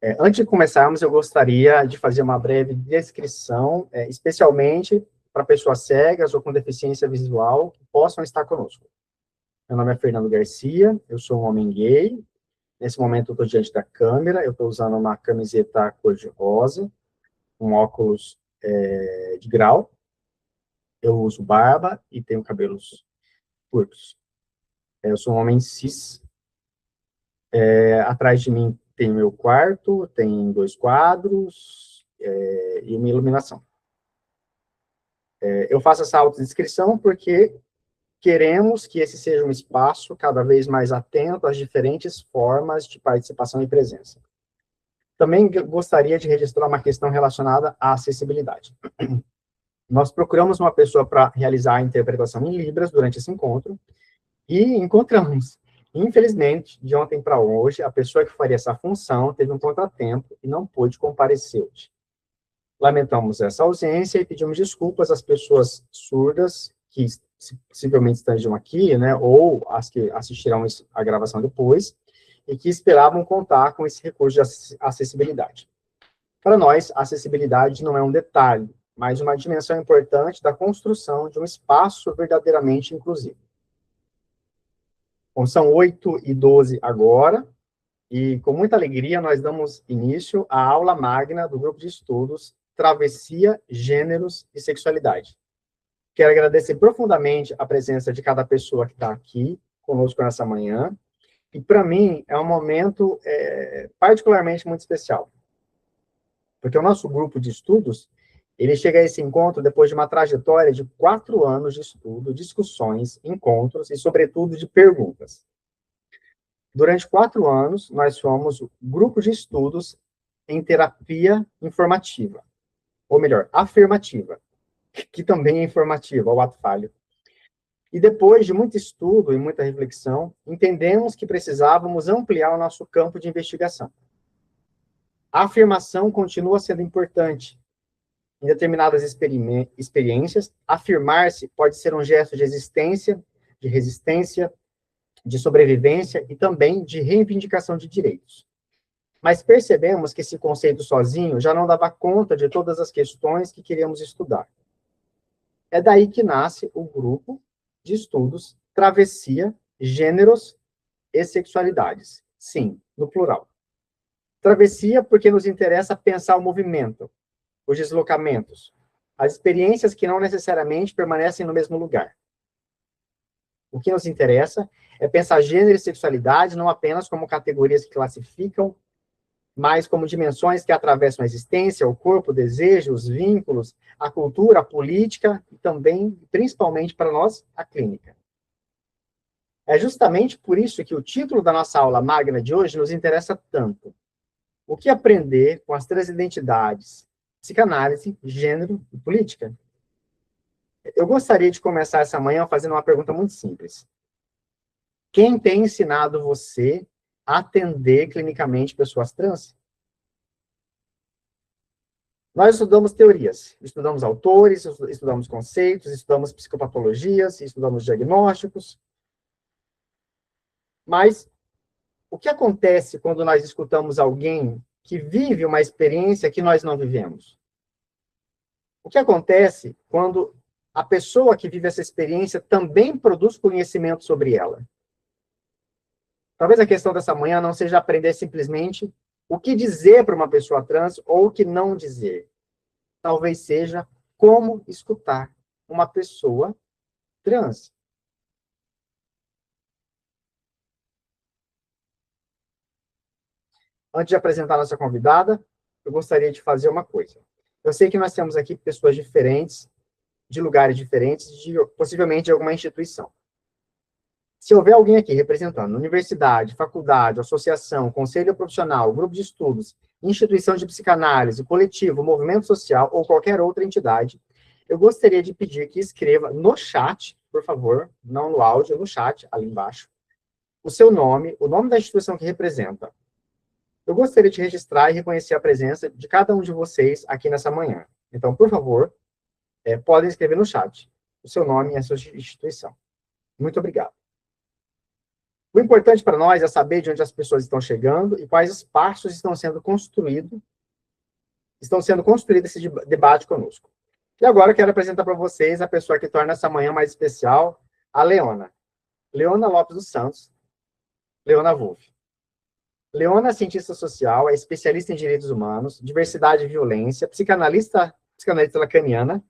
Antes de começarmos, eu gostaria de fazer uma breve descrição, especialmente para pessoas cegas ou com deficiência visual que possam estar conosco. Meu nome é Fernando Garcia, eu sou um homem gay. Nesse momento, eu estou diante da câmera, eu estou usando uma camiseta cor-de-rosa, um óculos de grau, eu uso barba e tenho cabelos curtos. Eu sou um homem cis. Atrás de mim tem meu quarto, tem 2 quadros e uma iluminação. Eu faço essa autodescrição porque queremos que esse seja um espaço cada vez mais atento às diferentes formas de participação e presença. Também gostaria de registrar uma questão relacionada à acessibilidade. Nós procuramos uma pessoa para realizar a interpretação em Libras durante esse encontro e encontramos. Infelizmente, de ontem para hoje, a pessoa que faria essa função teve um contratempo e não pôde comparecer hoje. Lamentamos essa ausência e pedimos desculpas às pessoas surdas que possivelmente estejam aqui, né, ou as que assistirão a gravação depois, e que esperavam contar com esse recurso de acessibilidade. Para nós, a acessibilidade não é um detalhe, mas uma dimensão importante da construção de um espaço verdadeiramente inclusivo. Bom, são 8h12 agora, e com muita alegria nós damos início à aula magna do grupo de estudos Travessia, Gêneros e Sexualidade. Quero agradecer profundamente a presença de cada pessoa que está aqui conosco nessa manhã, e para mim é um momento particularmente muito especial, porque o nosso grupo de estudos, ele chega a esse encontro depois de uma trajetória de 4 anos de estudo, discussões, encontros e, sobretudo, de perguntas. Durante 4 anos, nós fomos o grupo de estudos em terapia informativa, ou melhor, afirmativa, que também é informativa, o ato falho. E depois de muito estudo e muita reflexão, entendemos que precisávamos ampliar o nosso campo de investigação. A afirmação continua sendo importante. Em determinadas experiências, afirmar-se pode ser um gesto de existência, de resistência, de sobrevivência e também de reivindicação de direitos. Mas percebemos que esse conceito sozinho já não dava conta de todas as questões que queríamos estudar. É daí que nasce o grupo de estudos Travessia, Gêneros e Sexualidades. Sim, no plural. Travessia porque nos interessa pensar o movimento, os deslocamentos, as experiências que não necessariamente permanecem no mesmo lugar. O que nos interessa é pensar gênero e sexualidade não apenas como categorias que classificam, mas como dimensões que atravessam a existência, o corpo, o desejo, os vínculos, a cultura, a política e também, principalmente para nós, a clínica. É justamente por isso que o título da nossa aula magna de hoje nos interessa tanto. O que aprender com as 3 identidades, psicanálise, gênero e política? Eu gostaria de começar essa manhã fazendo uma pergunta muito simples. Quem tem ensinado você a atender clinicamente pessoas trans? Nós estudamos teorias, estudamos autores, estudamos conceitos, estudamos psicopatologias, estudamos diagnósticos. Mas o que acontece quando nós escutamos alguém que vive uma experiência que nós não vivemos? O que acontece quando a pessoa que vive essa experiência também produz conhecimento sobre ela? Talvez a questão dessa manhã não seja aprender simplesmente o que dizer para uma pessoa trans ou o que não dizer. Talvez seja como escutar uma pessoa trans. Antes de apresentar a nossa convidada, eu gostaria de fazer uma coisa. Eu sei que nós temos aqui pessoas diferentes, de lugares diferentes, possivelmente de alguma instituição. Se houver alguém aqui representando universidade, faculdade, associação, conselho profissional, grupo de estudos, instituição de psicanálise, coletivo, movimento social ou qualquer outra entidade, eu gostaria de pedir que escreva no chat, por favor, não no áudio, no chat, ali embaixo, o seu nome, o nome da instituição que representa. Eu gostaria de registrar e reconhecer a presença de cada um de vocês aqui nessa manhã. Então, por favor, podem escrever no chat o seu nome e a sua instituição. Muito obrigado. O importante para nós é saber de onde as pessoas estão chegando e quais espaços estão sendo construídos esse debate conosco. E agora eu quero apresentar para vocês a pessoa que torna essa manhã mais especial, a Leona. Leona Lopes dos Santos, Leona Wolff. Leona é cientista social, é especialista em direitos humanos, diversidade e violência, psicanalista lacaniana,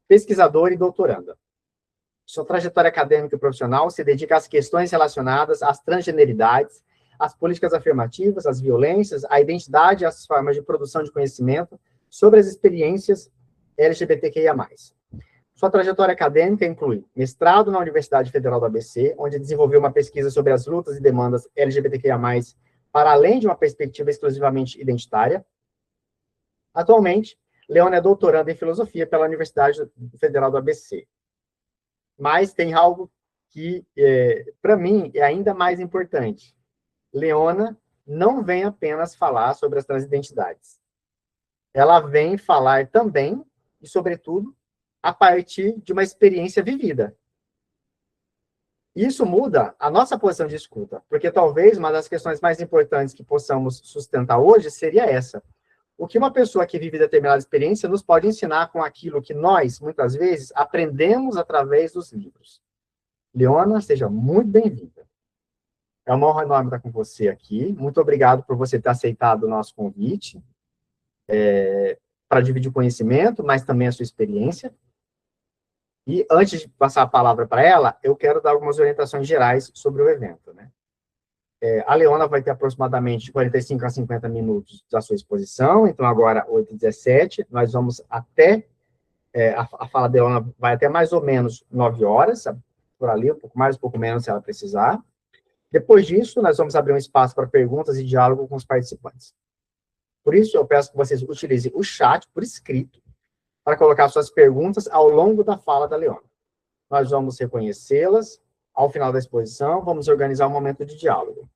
pesquisadora e doutoranda. Sua trajetória acadêmica e profissional se dedica às questões relacionadas às transgeneridades, às políticas afirmativas, às violências, à identidade e às formas de produção de conhecimento sobre as experiências LGBTQIA+. Sua trajetória acadêmica inclui mestrado na Universidade Federal do ABC, onde desenvolveu uma pesquisa sobre as lutas e demandas LGBTQIA+, para além de uma perspectiva exclusivamente identitária. Atualmente, Leona é doutoranda em filosofia pela Universidade Federal do ABC. Mas tem algo que, para mim, é ainda mais importante. Leona não vem apenas falar sobre as transidentidades. Ela vem falar também, e sobretudo, a partir de uma experiência vivida. Isso muda a nossa posição de escuta, porque talvez uma das questões mais importantes que possamos sustentar hoje seria essa. O que uma pessoa que vive determinada experiência nos pode ensinar com aquilo que nós, muitas vezes, aprendemos através dos livros. Leona, seja muito bem-vinda. É uma honra enorme estar com você aqui. Muito obrigado por você ter aceitado o nosso convite para dividir o conhecimento, mas também a sua experiência. E antes de passar a palavra para ela, eu quero dar algumas orientações gerais sobre o evento, né? A Leona vai ter aproximadamente 45 a 50 minutos da sua exposição, então agora 8h17, nós vamos até, a fala da Leona vai até mais ou menos 9 horas, por ali, um pouco mais, um pouco menos, se ela precisar. Depois disso, nós vamos abrir um espaço para perguntas e diálogo com os participantes. Por isso, eu peço que vocês utilizem o chat por escrito para colocar suas perguntas ao longo da fala da Leona. Nós vamos reconhecê-las ao final da exposição, vamos organizar um momento de diálogo.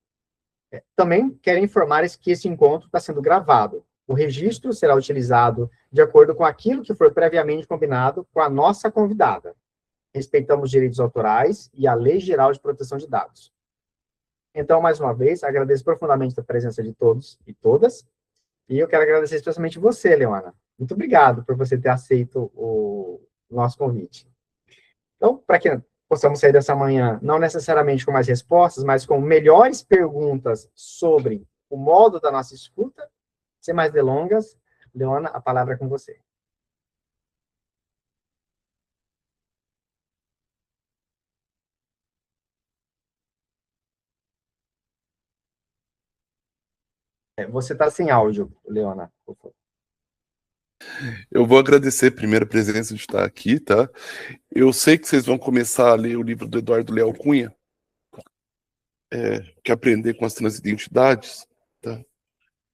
Também quero informar que esse encontro está sendo gravado. O registro será utilizado de acordo com aquilo que for previamente combinado com a nossa convidada. Respeitamos os direitos autorais e a Lei Geral de Proteção de Dados. Então, mais uma vez, agradeço profundamente a presença de todos e todas, e eu quero agradecer especialmente você, Leona. Muito obrigado por você ter aceito o nosso convite. Então, para que possamos sair dessa manhã, não necessariamente com mais respostas, mas com melhores perguntas sobre o modo da nossa escuta, sem mais delongas, Leona, a palavra é com você. Você está sem áudio, Leona, por favor. Eu vou agradecer primeiro a presença de estar aqui, tá? Eu sei que vocês vão começar a ler o livro do Eduardo Leal Cunha, que é Aprender com as Transidentidades, tá?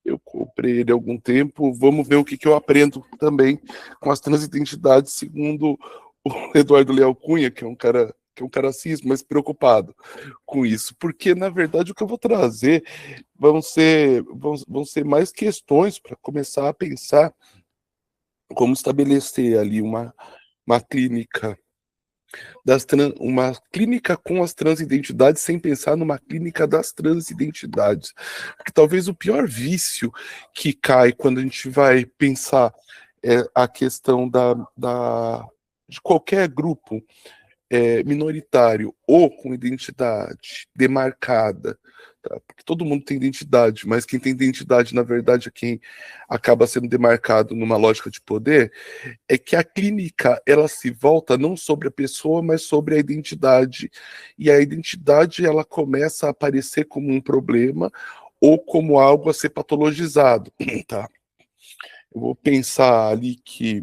Eu comprei ele há algum tempo, vamos ver o que eu aprendo também com as transidentidades, segundo o Eduardo Leal Cunha, que é um cara cis, mas preocupado com isso, porque, na verdade, o que eu vou trazer vão ser mais questões para começar a pensar como estabelecer ali uma clínica uma clínica com as transidentidades sem pensar numa clínica das transidentidades. Porque talvez o pior vício que cai quando a gente vai pensar a questão de qualquer grupo minoritário ou com identidade demarcada, tá? Porque todo mundo tem identidade, mas quem tem identidade, na verdade, é quem acaba sendo demarcado numa lógica de poder, é que a clínica, ela se volta não sobre a pessoa, mas sobre a identidade, e a identidade, ela começa a aparecer como um problema ou como algo a ser patologizado, tá? Eu vou pensar ali que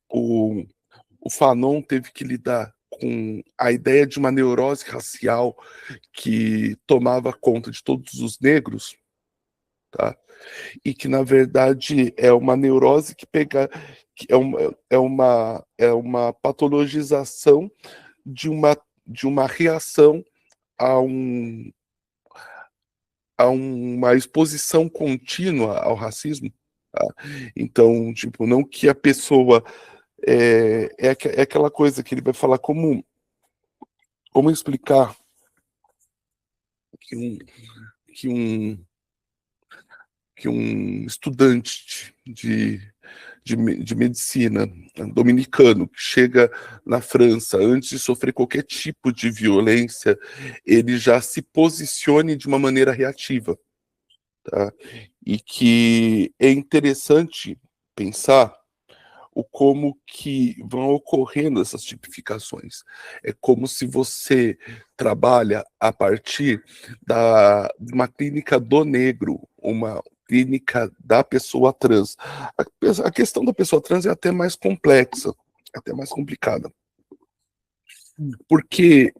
o Fanon teve que lidar com a ideia de uma neurose racial que tomava conta de todos os negros, tá? E que, na verdade, é uma neurose que é uma patologização de uma reação a uma exposição contínua ao racismo, tá? Então, tipo, não que a pessoa é aquela coisa que ele vai falar como explicar que um, que um, que um estudante de medicina dominicano que chega na França antes de sofrer qualquer tipo de violência, ele já se posicione de uma maneira reativa, tá? E que é interessante pensar o como que vão ocorrendo essas tipificações. É como se você trabalha a partir de uma clínica do negro, uma clínica da pessoa trans. A questão da pessoa trans é até mais complexa, até mais complicada. Porque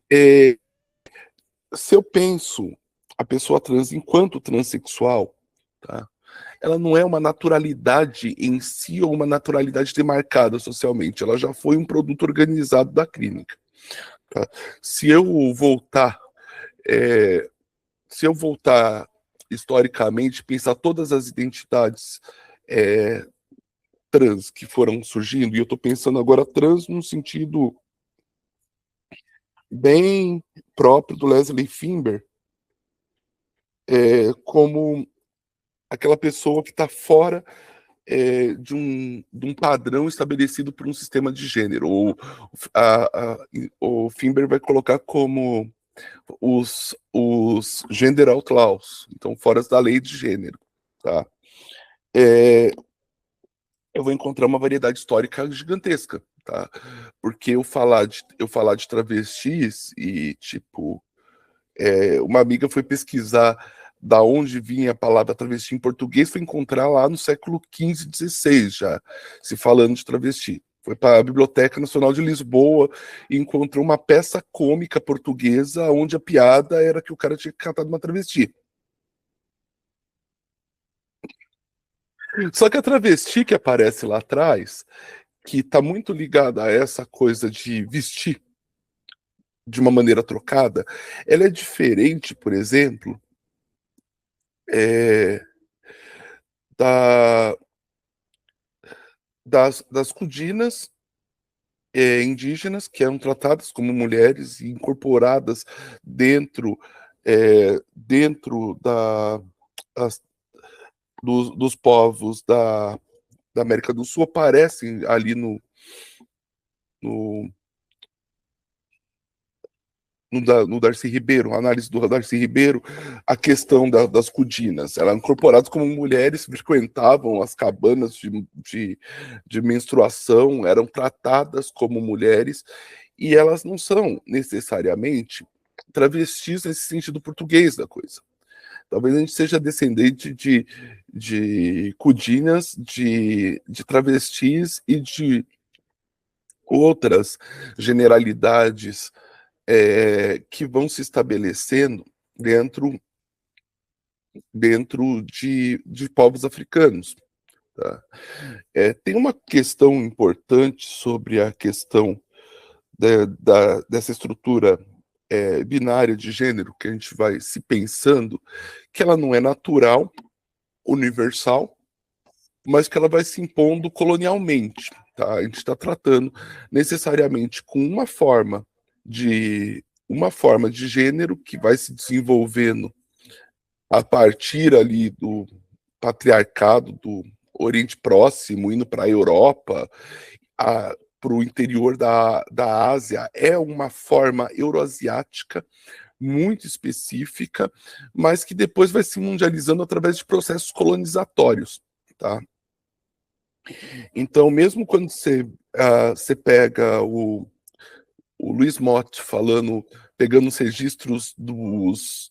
se eu penso a pessoa trans enquanto transexual, tá? Ela não é uma naturalidade em si ou uma naturalidade demarcada socialmente, ela já foi um produto organizado da clínica. Tá? Se eu voltar, é, se eu voltar historicamente, pensar todas as identidades trans que foram surgindo, e eu estou pensando agora trans num sentido bem próprio do Leslie Finber, como aquela pessoa que está fora de um padrão estabelecido por um sistema de gênero. O Finber vai colocar como os gender outlaws, então fora da lei de gênero. Tá? Eu vou encontrar uma variedade histórica gigantesca, tá? Porque eu falar de travestis e, tipo, uma amiga foi pesquisar da onde vinha a palavra travesti em português, foi encontrar lá no século XV, XVI já, se falando de travesti. Foi para a Biblioteca Nacional de Lisboa e encontrou uma peça cômica portuguesa onde a piada era que o cara tinha cantado uma travesti. Só que a travesti que aparece lá atrás, que está muito ligada a essa coisa de vestir de uma maneira trocada, ela é diferente, por exemplo, é, da, das cudinas indígenas, que eram tratadas como mulheres e incorporadas dentro as, dos povos da América do Sul, aparecem ali no, no Darcy Ribeiro, a análise do Darcy Ribeiro, a questão das cudinas. Elas eram incorporadas como mulheres que frequentavam as cabanas de menstruação, eram tratadas como mulheres, e elas não são necessariamente travestis nesse sentido português da coisa. Talvez a gente seja descendente de cudinas, de travestis e de outras generalidades que vão se estabelecendo dentro de povos africanos. Tá? Tem uma questão importante sobre a questão dessa estrutura binária de gênero que a gente vai se pensando, que ela não é natural, universal, mas que ela vai se impondo colonialmente. Tá? A gente está tratando necessariamente com uma forma de gênero que vai se desenvolvendo a partir ali do patriarcado do Oriente Próximo, indo para a Europa, para o interior da Ásia, é uma forma euroasiática muito específica, mas que depois vai se mundializando através de processos colonizatórios. Tá? Então, mesmo quando você pega o Luiz Motti pegando os registros dos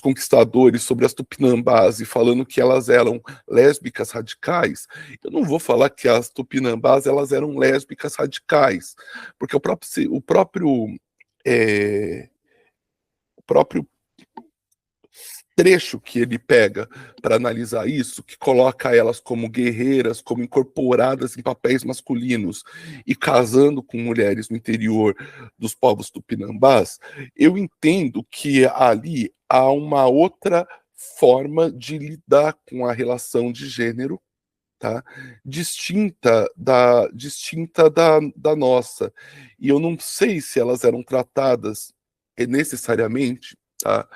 conquistadores sobre as tupinambás e falando que elas eram lésbicas radicais, eu não vou falar que as tupinambás elas eram lésbicas radicais, porque o próprio trecho que ele pega para analisar isso, que coloca elas como guerreiras, como incorporadas em papéis masculinos e casando com mulheres no interior dos povos tupinambás, eu entendo que ali há uma outra forma de lidar com a relação de gênero, tá? Distinta da nossa. E eu não sei se elas eram tratadas necessariamente tá?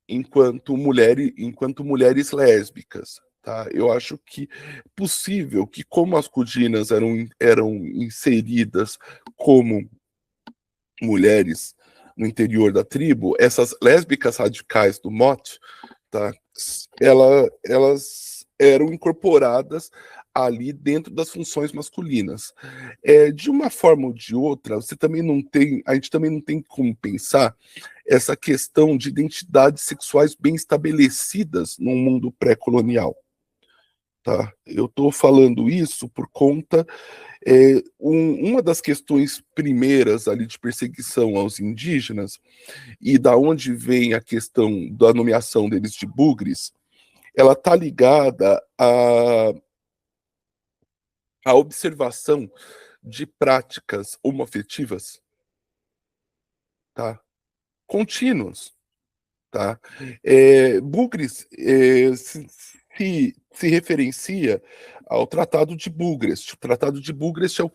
Enquanto mulheres lésbicas. Tá? Eu acho que é possível que, como as cudinas eram inseridas como mulheres no interior da tribo, essas lésbicas radicais do mote, tá? Elas eram incorporadas ali dentro das funções masculinas. De uma forma ou de outra, a gente também não tem como pensar essa questão de identidades sexuais bem estabelecidas num mundo pré-colonial. Tá? Eu estou falando isso por conta uma das questões primeiras ali de perseguição aos indígenas e da onde vem a questão da nomeação deles de bugres, ela está ligada à observação de práticas homoafetivas, tá? Contínuas, tá? Bugres se referencia ao Tratado de Bugrest. O Tratado de Bugrest é o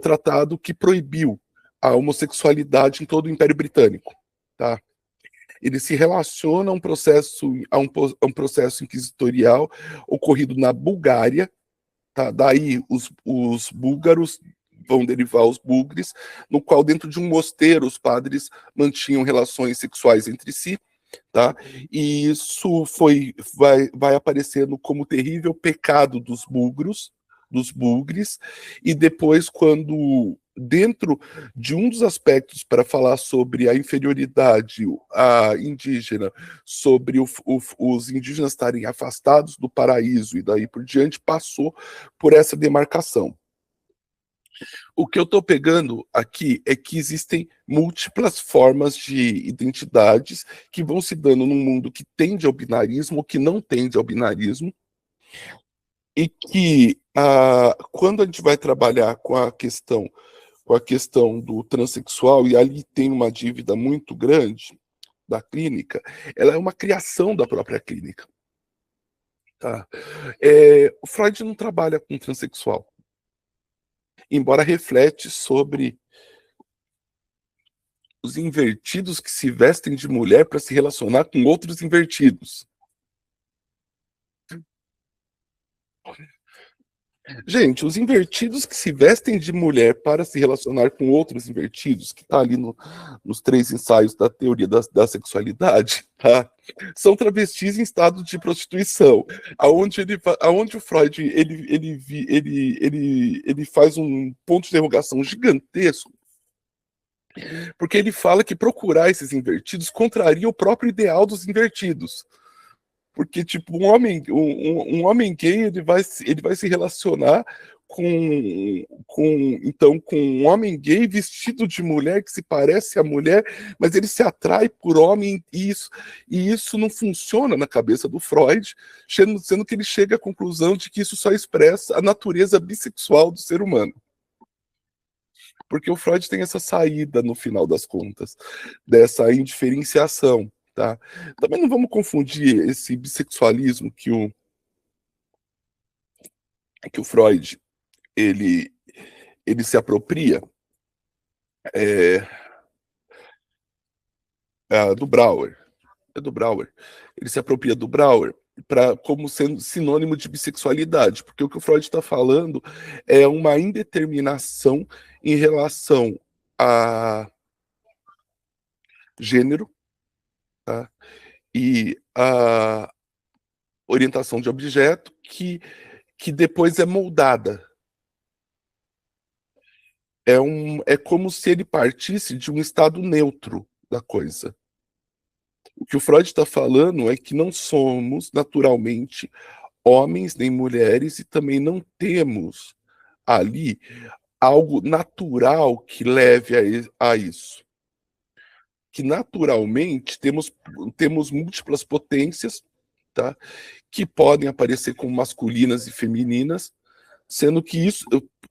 tratado que proibiu a homossexualidade em todo o Império Britânico, tá? Ele se relaciona a um processo inquisitorial ocorrido na Bulgária, tá? Daí os búlgaros vão derivar os bugres, no qual dentro de um mosteiro os padres mantinham relações sexuais entre si, tá? E isso vai aparecendo como terrível pecado dos bugres, e depois, quando dentro de um dos aspectos para falar sobre a inferioridade a indígena, sobre os indígenas estarem afastados do paraíso e daí por diante, passou por essa demarcação. O que eu estou pegando aqui é que existem múltiplas formas de identidades que vão se dando num mundo que tende ao binarismo ou que não tende ao binarismo, e que quando a gente vai trabalhar com a questão do transexual, e ali tem uma dívida muito grande da clínica, ela é uma criação da própria clínica. Tá? O Freud não trabalha com transexual, embora reflete sobre os invertidos que se vestem de mulher para se relacionar com outros invertidos. Gente, os invertidos que se vestem de mulher para se relacionar com outros invertidos, que está ali nos 3 ensaios da teoria da sexualidade, tá? São travestis em estado de prostituição, aonde o Freud ele faz um ponto de interrogação gigantesco, porque ele fala que procurar esses invertidos contraria o próprio ideal dos invertidos. Porque, tipo, um homem gay, ele vai se relacionar com um homem gay vestido de mulher, que se parece a mulher, mas ele se atrai por homem, e isso não funciona na cabeça do Freud, sendo que ele chega à conclusão de que isso só expressa a natureza bissexual do ser humano. Porque o Freud tem essa saída, no final das contas, dessa indiferenciação. Tá? Também não vamos confundir esse bissexualismo que o Freud ele se apropria do Brauer. É do Brauer. Ele se apropria do Brauer como sendo sinônimo de bissexualidade, porque o que o Freud está falando é uma indeterminação em relação a gênero, tá? E a orientação de objeto que depois é moldada. É como se ele partisse de um estado neutro da coisa. O que o Freud está falando é que não somos naturalmente homens nem mulheres e também não temos ali algo natural que leve a isso. Que naturalmente temos múltiplas potências, tá? Que podem aparecer como masculinas e femininas, sendo que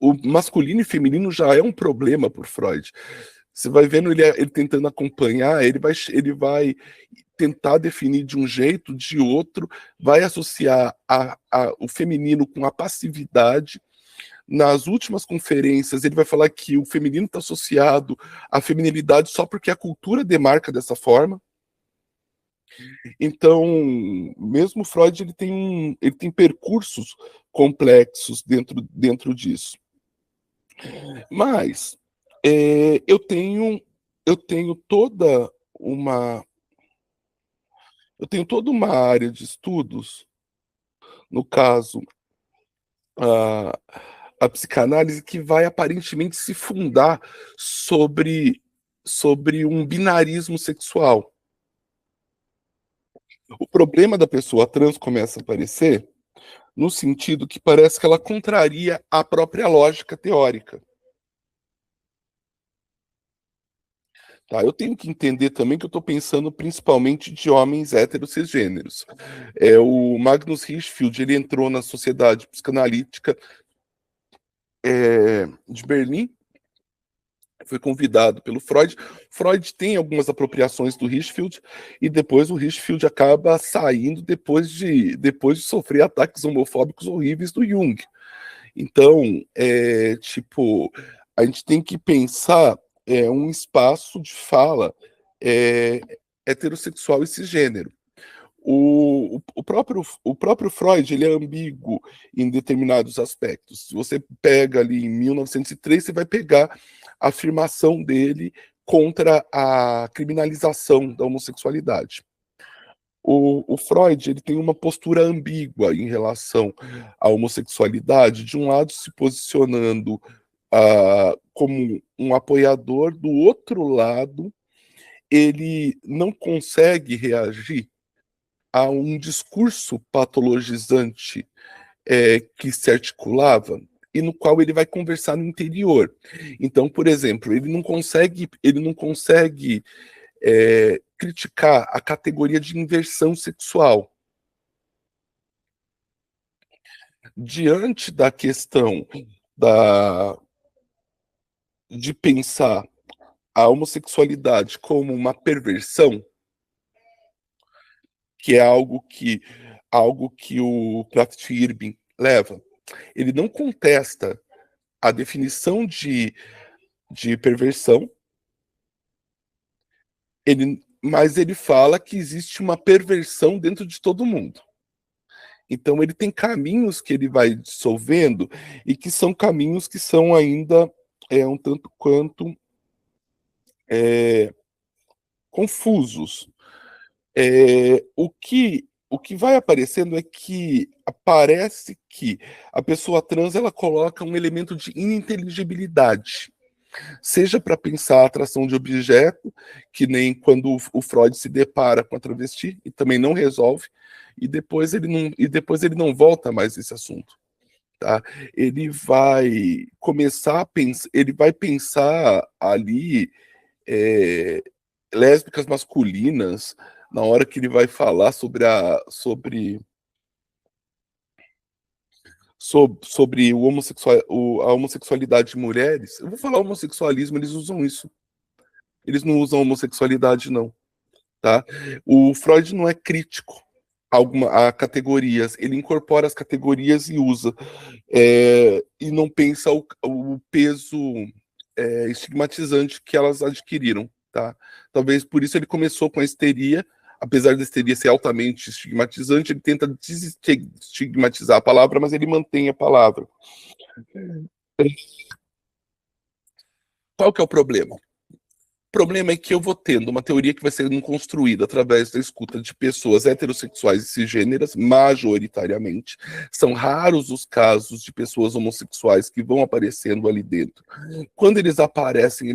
o masculino e feminino já é um problema por Freud. Você vai vendo ele tentando acompanhar, ele vai tentar definir de um jeito, de outro, vai associar o feminino com a passividade, nas últimas conferências, ele vai falar que o feminino está associado à feminilidade só porque a cultura demarca dessa forma. Então, mesmo Freud, ele tem percursos complexos dentro disso. Mas eu tenho toda uma área de estudos, no caso, a psicanálise, que vai aparentemente se fundar sobre um binarismo sexual. O problema da pessoa trans começa a aparecer no sentido que parece que ela contraria a própria lógica teórica. Tá? Eu tenho que entender também que eu estou pensando principalmente de homens héteros cisgêneros. O Magnus Hirschfeld, ele entrou na Sociedade Psicanalítica de Berlim, foi convidado pelo Freud. Freud tem algumas apropriações do Hirschfeld, e depois o Hirschfeld acaba saindo depois de sofrer ataques homofóbicos horríveis do Jung. Então, a gente tem que pensar um espaço de fala heterossexual e cisgênero. O próprio Freud, ele é ambíguo em determinados aspectos. Se você pega ali em 1903, você vai pegar a afirmação dele contra a criminalização da homossexualidade. O Freud, ele tem uma postura ambígua em relação à homossexualidade, de um lado se posicionando como um apoiador, do outro lado ele não consegue reagir a um discurso patologizante que se articulava e no qual ele vai conversar no interior. Então, por exemplo, ele não consegue criticar a categoria de inversão sexual. Diante da questão de pensar a homossexualidade como uma perversão, que é algo que o Krafft-Ebing leva, ele não contesta a definição de perversão, mas ele fala que existe uma perversão dentro de todo mundo. Então ele tem caminhos que ele vai dissolvendo, e que são caminhos que são ainda um tanto quanto confusos. O que vai aparecendo é que parece que a pessoa trans, ela coloca um elemento de ininteligibilidade, seja para pensar a atração de objeto, que nem quando o Freud se depara com a travesti e também não resolve, e depois ele não volta mais esse assunto. Tá? Ele vai começar a pensar, ele vai pensar ali lésbicas masculinas, na hora que ele vai falar sobre a homossexualidade de mulheres. Eu vou falar homossexualismo, eles usam isso. Eles não usam homossexualidade, não. Tá? O Freud não é crítico a categorias, ele incorpora as categorias e usa, e não pensa o peso estigmatizante que elas adquiriram. Tá? Talvez por isso ele começou com a histeria. Apesar da histeria ser altamente estigmatizante, ele tenta desestigmatizar a palavra, mas ele mantém a palavra. Qual que é o problema? O problema é que eu vou tendo uma teoria que vai sendo construída através da escuta de pessoas heterossexuais e cisgêneras, majoritariamente. São raros os casos de pessoas homossexuais que vão aparecendo ali dentro. Quando eles aparecem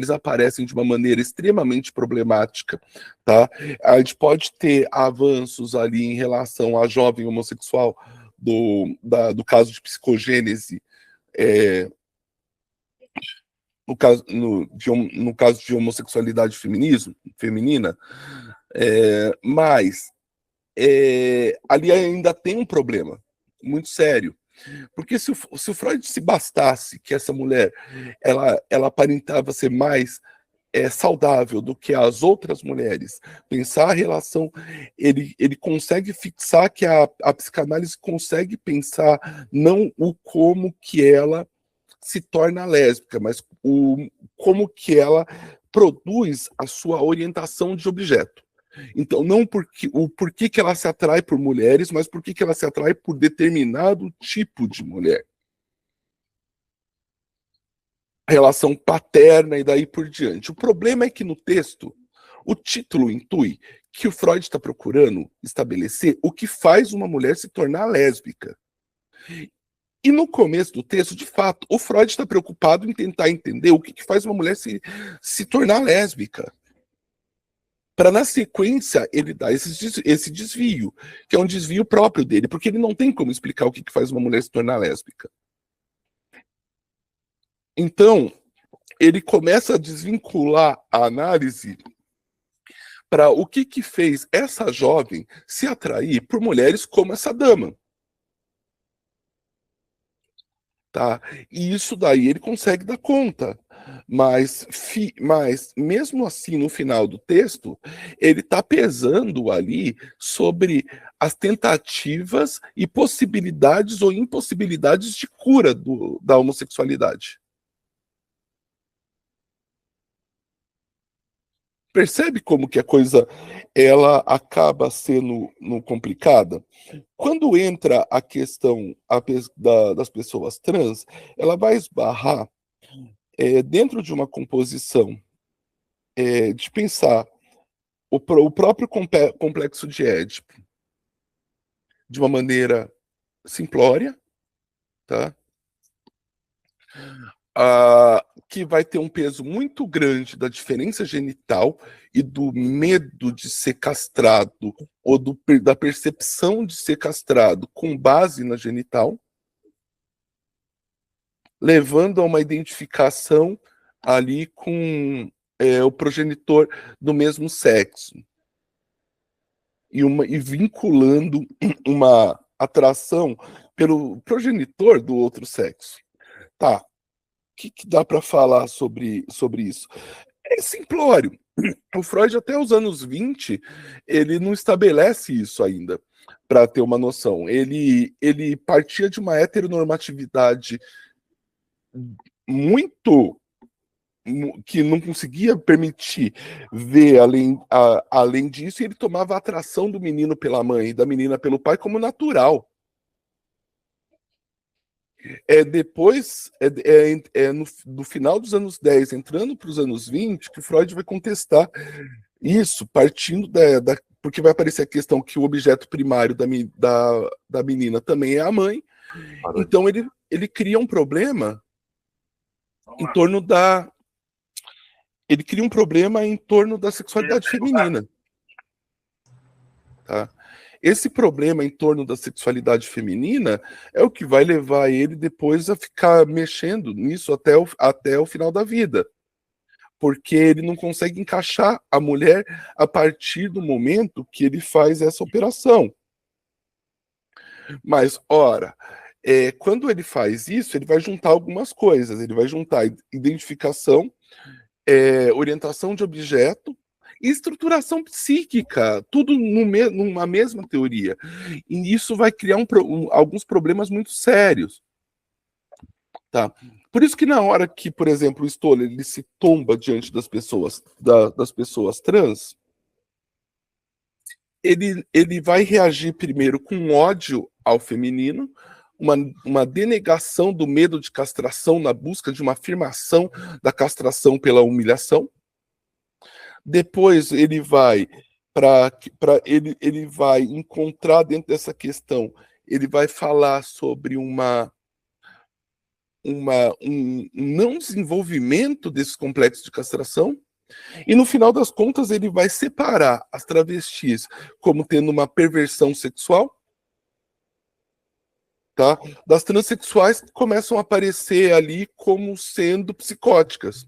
de uma maneira extremamente problemática. Tá? A gente pode ter avanços ali em relação à jovem homossexual, do caso de psicogênese, no caso de homossexualidade feminina, mas ali ainda tem um problema muito sério, porque se o Freud se bastasse que essa mulher ela aparentava ser mais saudável do que as outras mulheres, pensar a relação, ele consegue fixar que a psicanálise consegue pensar não o como que ela se torna lésbica, mas como que ela produz a sua orientação de objeto. Então, não o porquê que ela se atrai por mulheres, mas porquê que ela se atrai por determinado tipo de mulher. Relação paterna e daí por diante. O problema é que no texto, o título intui que o Freud está procurando estabelecer o que faz uma mulher se tornar lésbica. E no começo do texto, de fato, o Freud está preocupado em tentar entender o que faz uma mulher se tornar lésbica. Para, na sequência, ele dar esse desvio, que é um desvio próprio dele, porque ele não tem como explicar o que faz uma mulher se tornar lésbica. Então, ele começa a desvincular a análise para o que fez essa jovem se atrair por mulheres como essa dama. Tá? E isso daí ele consegue dar conta. Mas mesmo assim, no final do texto, ele está pesando ali sobre as tentativas e possibilidades ou impossibilidades de cura da homossexualidade. Percebe como que a coisa ela acaba sendo complicada? Quando entra a questão das pessoas trans, ela vai esbarrar dentro de uma composição de pensar o próprio complexo de Édipo de uma maneira simplória, tá? Que vai ter um peso muito grande da diferença genital e do medo de ser castrado ou da percepção de ser castrado com base na genital, levando a uma identificação ali com o progenitor do mesmo sexo e vinculando uma atração pelo progenitor do outro sexo. Tá. O que dá para falar sobre isso? É simplório. O Freud, até os anos 20, ele não estabelece isso ainda, para ter uma noção. Ele partia de uma heteronormatividade muito que não conseguia permitir ver além disso, e ele tomava a atração do menino pela mãe e da menina pelo pai como natural. Depois, no final dos anos 10, entrando para os anos 20, que o Freud vai contestar isso, partindo porque vai aparecer a questão que o objeto primário da menina também é a mãe. Então ele cria um problema em torno da sexualidade feminina. Tá? Esse problema em torno da sexualidade feminina é o que vai levar ele depois a ficar mexendo nisso até o final da vida. Porque ele não consegue encaixar a mulher a partir do momento que ele faz essa operação. Mas, ora, quando ele faz isso, ele vai juntar algumas coisas. Ele vai juntar identificação, orientação de objeto, e estruturação psíquica, tudo numa mesma teoria. E isso vai criar alguns problemas muito sérios. Tá? Por isso que na hora que, por exemplo, o Stoller ele se tomba diante das pessoas trans, ele vai reagir primeiro com ódio ao feminino, uma denegação do medo de castração na busca de uma afirmação da castração pela humilhação. Depois ele vai ele vai encontrar dentro dessa questão, ele vai falar sobre um não desenvolvimento desse complexo de castração, e no final das contas ele vai separar as travestis como tendo uma perversão sexual, tá? Das transexuais que começam a aparecer ali como sendo psicóticas.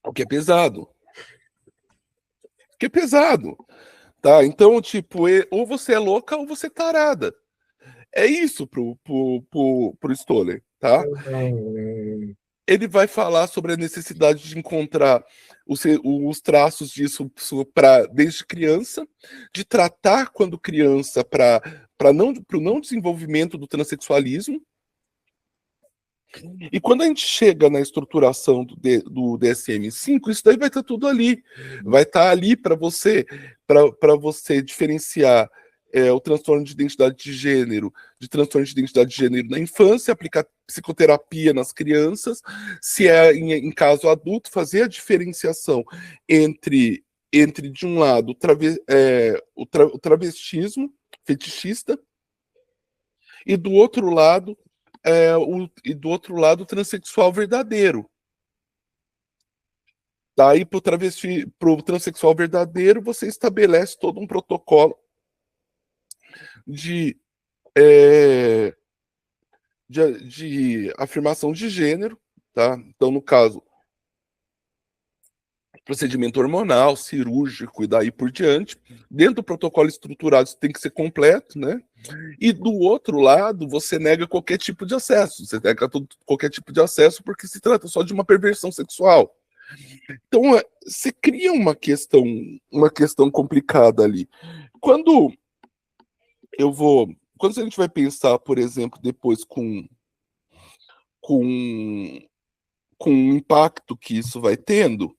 O que é pesado. Tá? Então, tipo, ou você é louca ou você é tarada. É isso pro Stoller, tá? Ele vai falar sobre a necessidade de encontrar os traços disso desde criança, de tratar quando criança para o não desenvolvimento do transexualismo, E quando a gente chega na estruturação do DSM-5, isso daí vai estar tudo ali. Vai estar ali para você diferenciar o transtorno de identidade de transtorno de identidade de gênero na infância, aplicar psicoterapia nas crianças, se é em caso adulto, fazer a diferenciação entre de um lado, o travestismo fetichista, e do outro lado, o transexual verdadeiro. Daí, para o transexual verdadeiro, você estabelece todo um protocolo de, é, de afirmação de gênero, tá? Então, no caso, procedimento hormonal, cirúrgico e daí por diante. Dentro do protocolo estruturado, isso tem que ser completo, né? E do outro lado, você nega qualquer tipo de acesso. Você nega qualquer tipo de acesso porque se trata só de uma perversão sexual. Então, você cria uma questão complicada ali. Quando quando a gente vai pensar, por exemplo, depois com, com o impacto que isso vai tendo,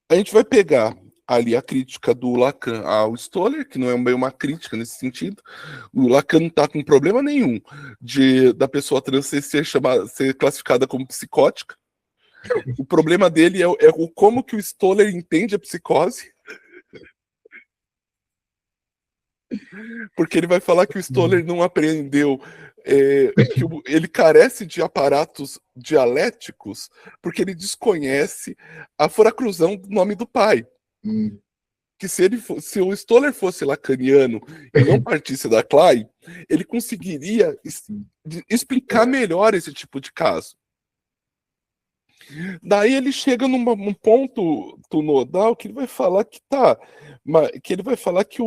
a gente vai pegar ali a crítica do Lacan ao Stoller, que não é bem uma crítica nesse sentido. O Lacan não está com problema nenhum da pessoa trans ser classificada como psicótica. O problema dele é o como que o Stoller entende a psicose, porque ele vai falar que o Stoller não aprendeu, ele carece de aparatos dialéticos, porque ele desconhece a foracruzão do nome do pai. Que se o Stoller fosse lacaniano e não partisse da Klein, ele conseguiria explicar melhor esse tipo de caso. Daí ele chega num ponto do nodal que ele vai falar que ele vai falar que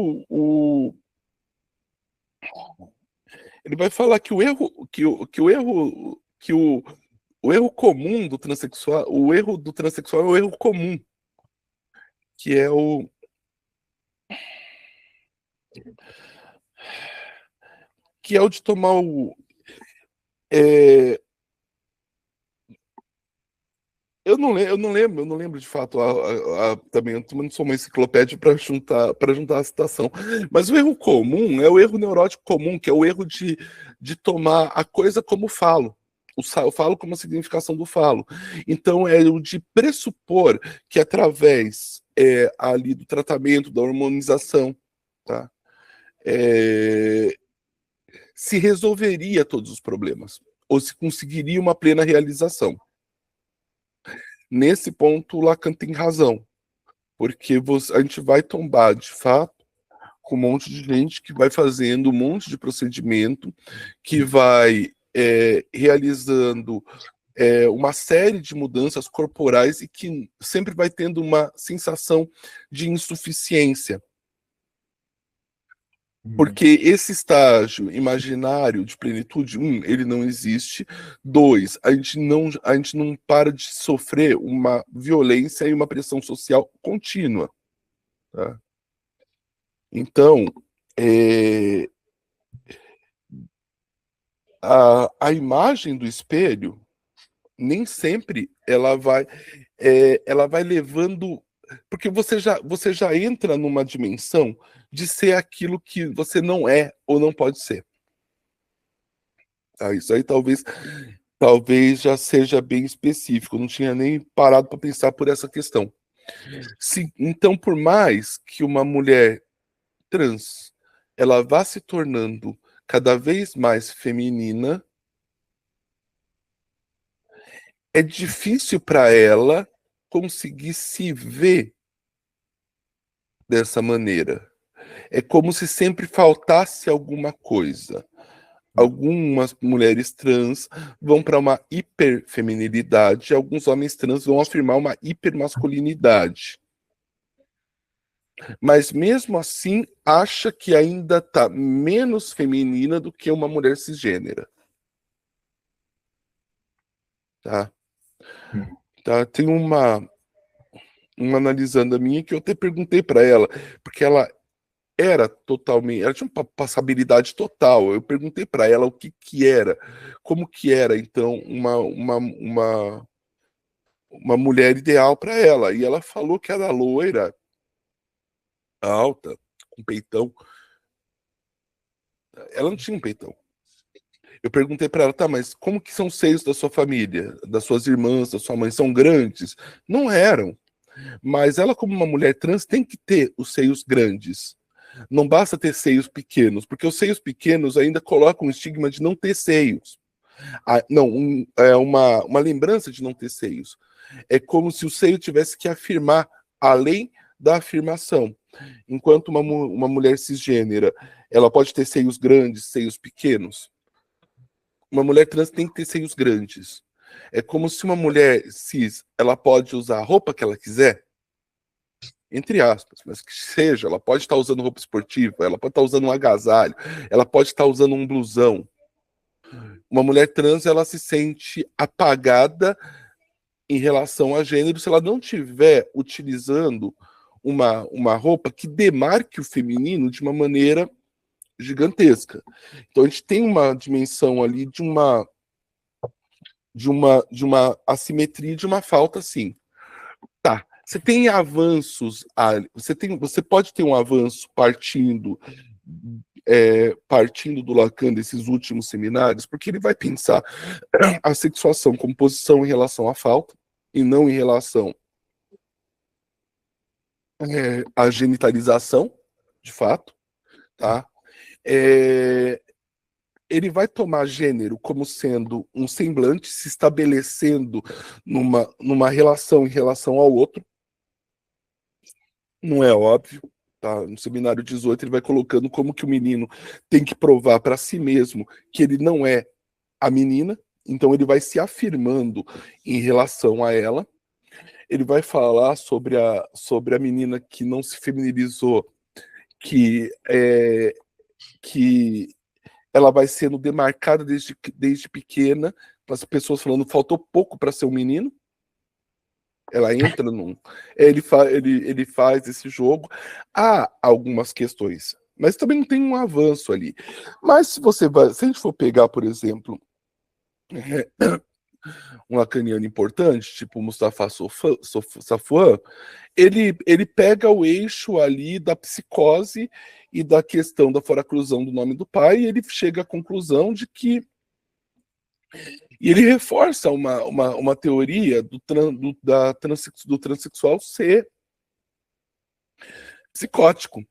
ele vai falar que o erro o erro comum do transexual, o erro do transexual é o erro comum, que é o de tomar eu não lembro de fato também, eu não sou uma enciclopédia para juntar a citação, mas o erro comum é o erro neurótico comum, que é o erro de tomar a coisa como falo. O falo como a significação do falo. Então, é o de pressupor que através ali do tratamento, da hormonização, tá? Se resolveria todos os problemas, ou se conseguiria uma plena realização. Nesse ponto, o Lacan tem razão, porque a gente vai tombar, de fato, com um monte de gente que vai fazendo um monte de procedimento, que vai realizando uma série de mudanças corporais e que sempre vai tendo uma sensação de insuficiência. Porque esse estágio imaginário de plenitude, ele não existe. Dois, a gente não para de sofrer uma violência e uma pressão social contínua. Tá? Então, a imagem do espelho, nem sempre ela vai levando, porque você já entra numa dimensão de ser aquilo que você não é ou não pode ser. Tá, isso aí talvez já seja bem específico, eu não tinha nem parado para pensar por essa questão. Então, por mais que uma mulher trans ela vá se tornando cada vez mais feminina, é difícil para ela conseguir se ver dessa maneira. É como se sempre faltasse alguma coisa. Algumas mulheres trans vão para uma hiperfeminilidade, alguns homens trans vão afirmar uma hipermasculinidade. Mas mesmo assim, acha que ainda está menos feminina do que uma mulher cisgênera. Tá? Tá? Tem uma analisanda minha que eu até perguntei para ela, porque era totalmente, ela tinha uma passabilidade total. Eu perguntei para ela o que que era, como que era, então, uma mulher ideal para ela. E ela falou que era loira, alta, com peitão. Ela não tinha um peitão. Eu perguntei para ela, tá, mas como que são os seios da sua família, das suas irmãs, da sua mãe? São grandes? Não eram. Mas ela, como uma mulher trans, tem que ter os seios grandes. Não basta ter seios pequenos, porque os seios pequenos ainda colocam o estigma de não ter seios. Ah, não, é uma lembrança de não ter seios. É como se o seio tivesse que afirmar além da afirmação. Enquanto uma mulher cisgênera, ela pode ter seios grandes, seios pequenos. Uma mulher trans tem que ter seios grandes. É como se uma mulher cis, ela pode usar a roupa que ela quiser, entre aspas, mas que seja, ela pode estar usando roupa esportiva, ela pode estar usando um agasalho, ela pode estar usando um blusão. Uma mulher trans, ela se sente apagada em relação a gênero se ela não estiver utilizando uma roupa que demarque o feminino de uma maneira gigantesca. Então a gente tem uma dimensão ali de uma assimetria, de uma falta, sim. Tá. Você tem avanços, você pode ter um avanço partindo do Lacan desses últimos seminários, porque ele vai pensar a sexuação como posição em relação à falta e não em relação à genitalização, de fato, tá? É, ele vai tomar gênero como sendo um semblante, se estabelecendo numa relação em relação ao outro. Não é óbvio, tá? No seminário 18 ele vai colocando como que o menino tem que provar para si mesmo que ele não é a menina, então ele vai se afirmando em relação a ela. Ele vai falar sobre a menina que não se feminilizou, que ela vai sendo demarcada desde pequena, as pessoas falando faltou pouco para ser um menino. Ela entra num. Ele faz esse jogo. Há algumas questões, mas também não tem um avanço ali. Mas se a gente for pegar, por exemplo, um lacaniano importante, tipo Mustafa Safwan, ele pega o eixo ali da psicose e da questão da foraclusão do nome do pai, e ele chega à conclusão de que. E ele reforça uma teoria do transexual ser psicótico,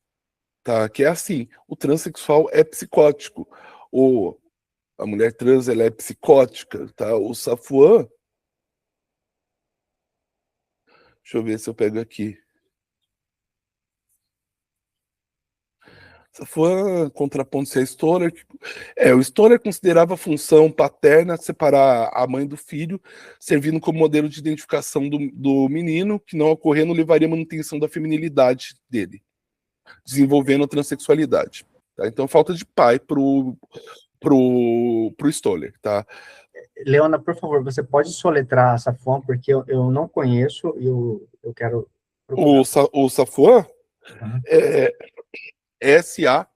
tá? Que é assim, o transexual é psicótico, a mulher trans ela é psicótica, tá? O Safwan, deixa eu ver se eu pego aqui. Safwan contraponto-se a Stoller. O Stoller considerava a função paterna separar a mãe do filho, servindo como modelo de identificação do menino, que não ocorrendo levaria à manutenção da feminilidade dele, desenvolvendo a transexualidade. Tá? Então, falta de pai pro Stoller, tá? Leona, por favor, você pode soletrar essa fonte, porque eu não conheço e eu quero procurar. O Safwan Uhum. é Safouan,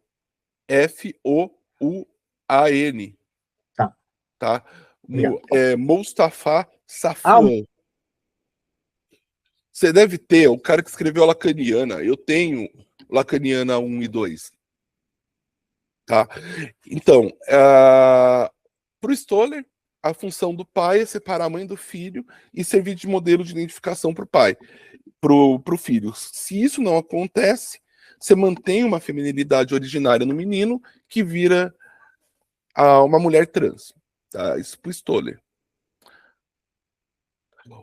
Tá, tá? obrigado. Mustafa Ah, Safwan. Você deve ter, o cara que escreveu a Lacaniana. Eu tenho Lacaniana 1 e 2. Tá? Então, para o Stoller, a função do pai é separar a mãe do filho e servir de modelo de identificação para o pai, para o filho. Se isso não acontece, você mantém uma feminilidade originária no menino que vira uma mulher trans. Tá? Isso para o Stoller.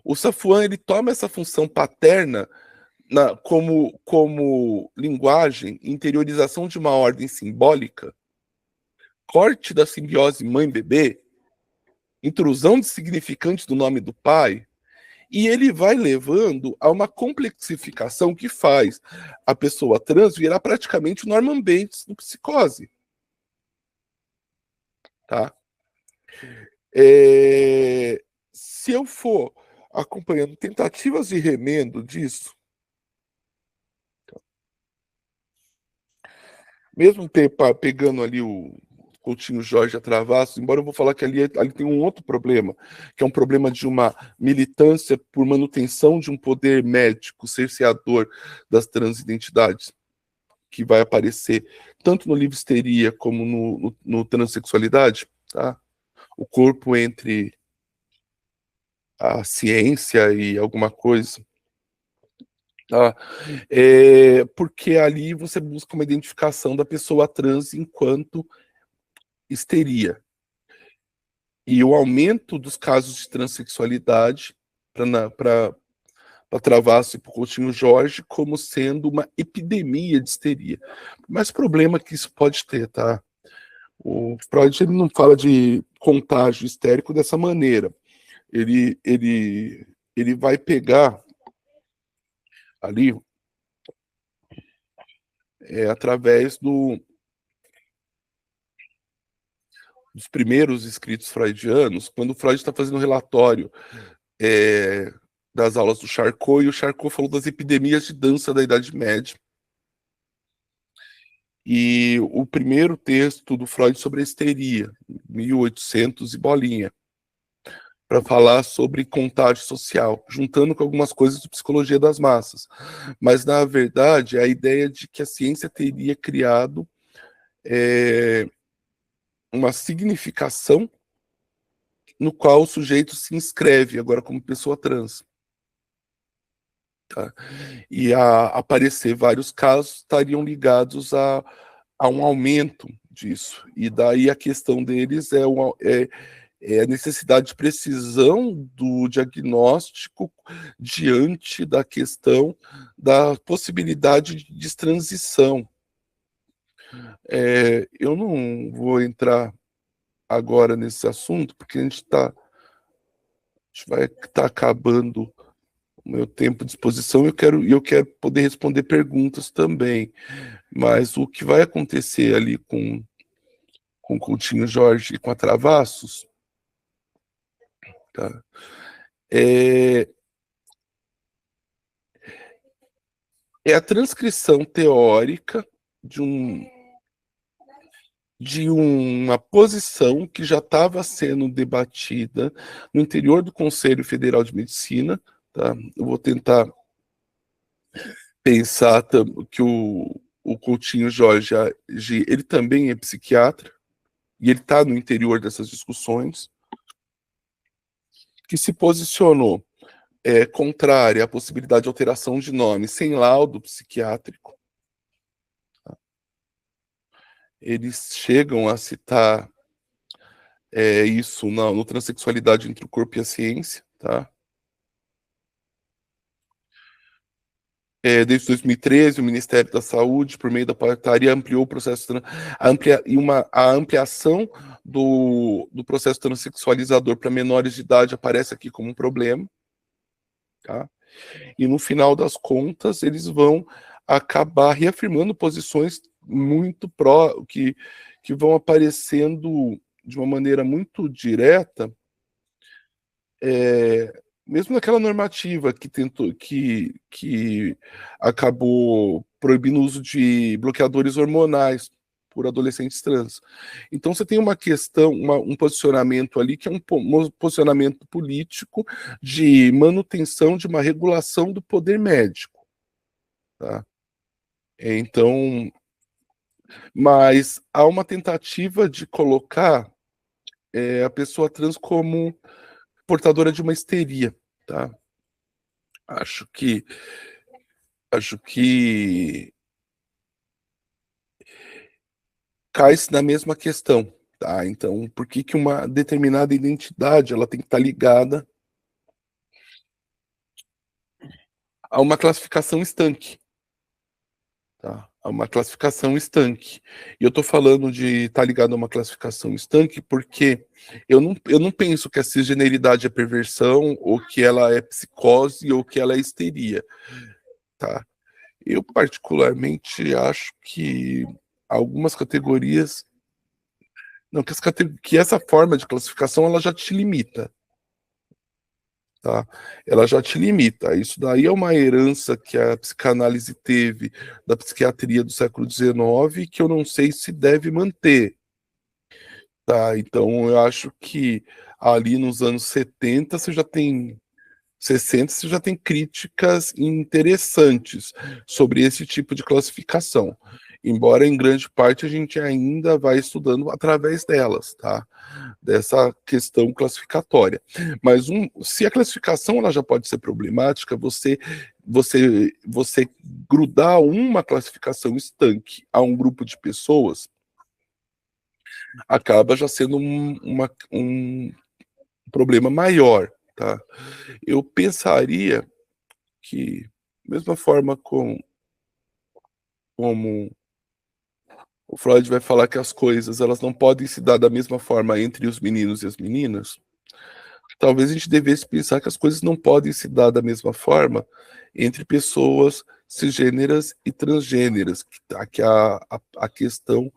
O Safwan ele toma essa função paterna como linguagem, interiorização de uma ordem simbólica, corte da simbiose mãe-bebê, intrusão de significante do nome do pai, e ele vai levando a uma complexificação que faz a pessoa trans virar praticamente o Norman Bates do Psicose. Tá? Se eu for acompanhando tentativas de remendo disso, mesmo pegando ali o Coutinho Jorge a Travassos, embora eu vou falar que ali tem um outro problema, que é um problema de uma militância por manutenção de um poder médico cerceador das transidentidades, que vai aparecer tanto no livro Histeria como no Transsexualidade, tá? O corpo entre a ciência e alguma coisa. Tá? Porque ali você busca uma identificação da pessoa trans enquanto histeria. E o aumento dos casos de transexualidade para Travassos e para o Coutinho Jorge como sendo uma epidemia de histeria. Mas problema que isso pode ter, tá? O Freud ele não fala de contágio histérico dessa maneira. Ele vai pegar ali através dos primeiros escritos freudianos, quando o Freud está fazendo um relatório das aulas do Charcot, e o Charcot falou das epidemias de dança da Idade Média. E o primeiro texto do Freud sobre a histeria, 1800 e bolinha, para falar sobre contágio social, juntando com algumas coisas de psicologia das massas. Mas, na verdade, a ideia de que a ciência teria criado uma significação no qual o sujeito se inscreve agora como pessoa trans. Tá? E a aparecer vários casos estariam ligados a um aumento disso. E daí a questão deles é a necessidade de precisão do diagnóstico diante da questão da possibilidade de destransição. Eu não vou entrar agora nesse assunto, porque a gente vai estar acabando o meu tempo de exposição, e eu quero poder responder perguntas também. Mas o que vai acontecer ali com o Coutinho Jorge e com a Travassos, tá? É a transcrição teórica de uma posição que já estava sendo debatida no interior do Conselho Federal de Medicina. Tá? Eu vou tentar pensar que o Coutinho Jorge ele também é psiquiatra, e ele está no interior dessas discussões, que se posicionou contrária à possibilidade de alteração de nome sem laudo psiquiátrico. Eles chegam a citar isso no Transsexualidade entre o Corpo e a Ciência, tá? Desde 2013, o Ministério da Saúde, por meio da portaria, ampliou o processo a ampliação do processo transexualizador para menores de idade aparece aqui como um problema, tá? E no final das contas, eles vão acabar reafirmando posições muito que vão aparecendo de uma maneira muito direta, mesmo naquela normativa que acabou proibindo o uso de bloqueadores hormonais por adolescentes trans. Então você tem uma questão, um posicionamento ali que é um posicionamento político de manutenção de uma regulação do poder médico. Tá? Então, mas há uma tentativa de colocar a pessoa trans como portadora de uma histeria, tá? Acho que cai-se na mesma questão, tá? Então, por que uma determinada identidade ela tem que estar ligada a uma classificação estanque, tá? A uma classificação estanque. E eu estou falando de estar ligado a uma classificação estanque porque eu não penso que a cisgeneridade é perversão, ou que ela é psicose, ou que ela é histeria, tá? Eu particularmente acho que algumas categorias, não, que essa forma de classificação ela já te limita. tá? Ela já te limita. Isso daí é uma herança que a psicanálise teve da psiquiatria do século XIX, que eu não sei se deve manter, tá? Então, eu acho que ali nos anos 70 você já tem 60, você já tem críticas interessantes sobre esse tipo de classificação. Embora em grande parte a gente ainda vai estudando através delas, tá? Dessa questão classificatória. Mas se a classificação ela já pode ser problemática, você grudar uma classificação estanque a um grupo de pessoas acaba já sendo um problema maior, tá? Eu pensaria que, mesma forma como o Freud vai falar que as coisas elas não podem se dar da mesma forma entre os meninos e as meninas, talvez a gente devesse pensar que as coisas não podem se dar da mesma forma entre pessoas cisgêneras e transgêneras, que a questão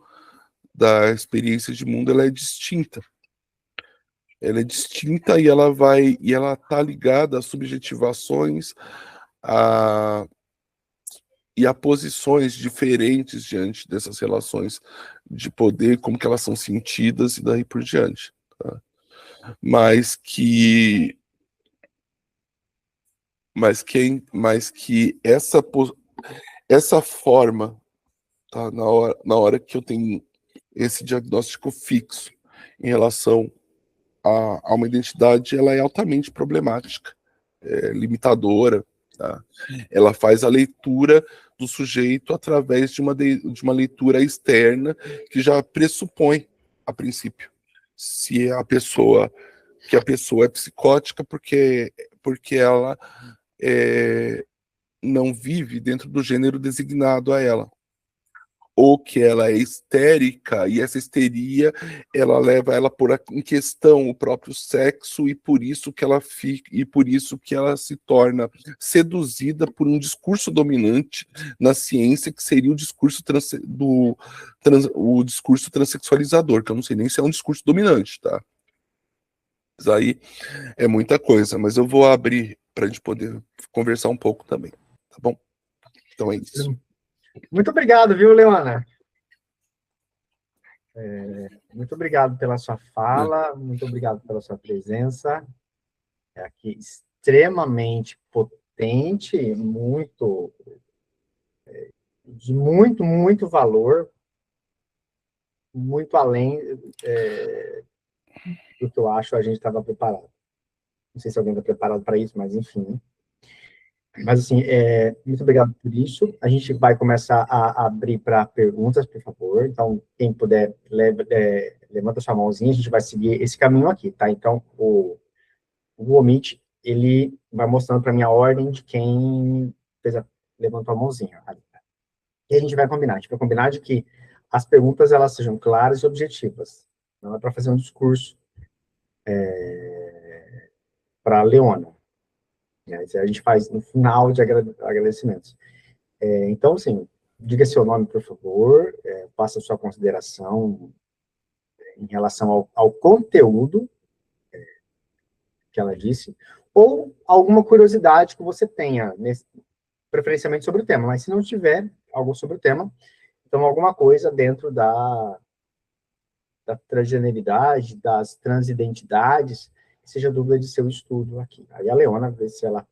da experiência de mundo ela é distinta. Ela é distinta e ela está ligada a subjetivações e a posições diferentes diante dessas relações de poder, como que elas são sentidas e daí por diante. Tá? Mas que essa forma, tá? Na hora que eu tenho esse diagnóstico fixo em relação a uma identidade, ela é altamente problemática, limitadora, tá? Ela faz a leitura do sujeito através de uma leitura externa que já pressupõe, a princípio, se a pessoa é psicótica porque ela não vive dentro do gênero designado a ela, ou que ela é histérica e essa histeria ela leva ela por em questão o próprio sexo e por isso que ela se torna seduzida por um discurso dominante na ciência que seria o discurso o discurso transexualizador, que eu não sei nem se é um discurso dominante, tá? Isso aí é muita coisa, mas eu vou abrir para a gente poder conversar um pouco também, tá bom? Então é isso. Muito obrigado, viu, Leona? Muito obrigado pela sua fala, muito obrigado pela sua presença. É aqui extremamente potente, de muito valor, muito além do que eu acho a gente estava preparado. Não sei se alguém está preparado para isso, mas enfim. Mas, assim, muito obrigado por isso. A gente vai começar a abrir para perguntas, por favor. Então, quem puder, levanta sua mãozinha, a gente vai seguir esse caminho aqui, tá? Então, o Google Meet, ele vai mostrando para mim a ordem de quem levantou a mãozinha. E a gente vai combinar. A gente vai combinar de que as perguntas, elas sejam claras e objetivas. Não é para fazer um discurso para a Leona. A gente faz no final de agradecimentos. Então, assim, diga seu nome, por favor, faça sua consideração em relação ao conteúdo que ela disse, ou alguma curiosidade que você tenha, preferencialmente sobre o tema, mas se não tiver algo sobre o tema, então alguma coisa dentro da transgeneridade, das transidentidades, que seja dúvida de seu estudo aqui. Aí a Leona vê se ela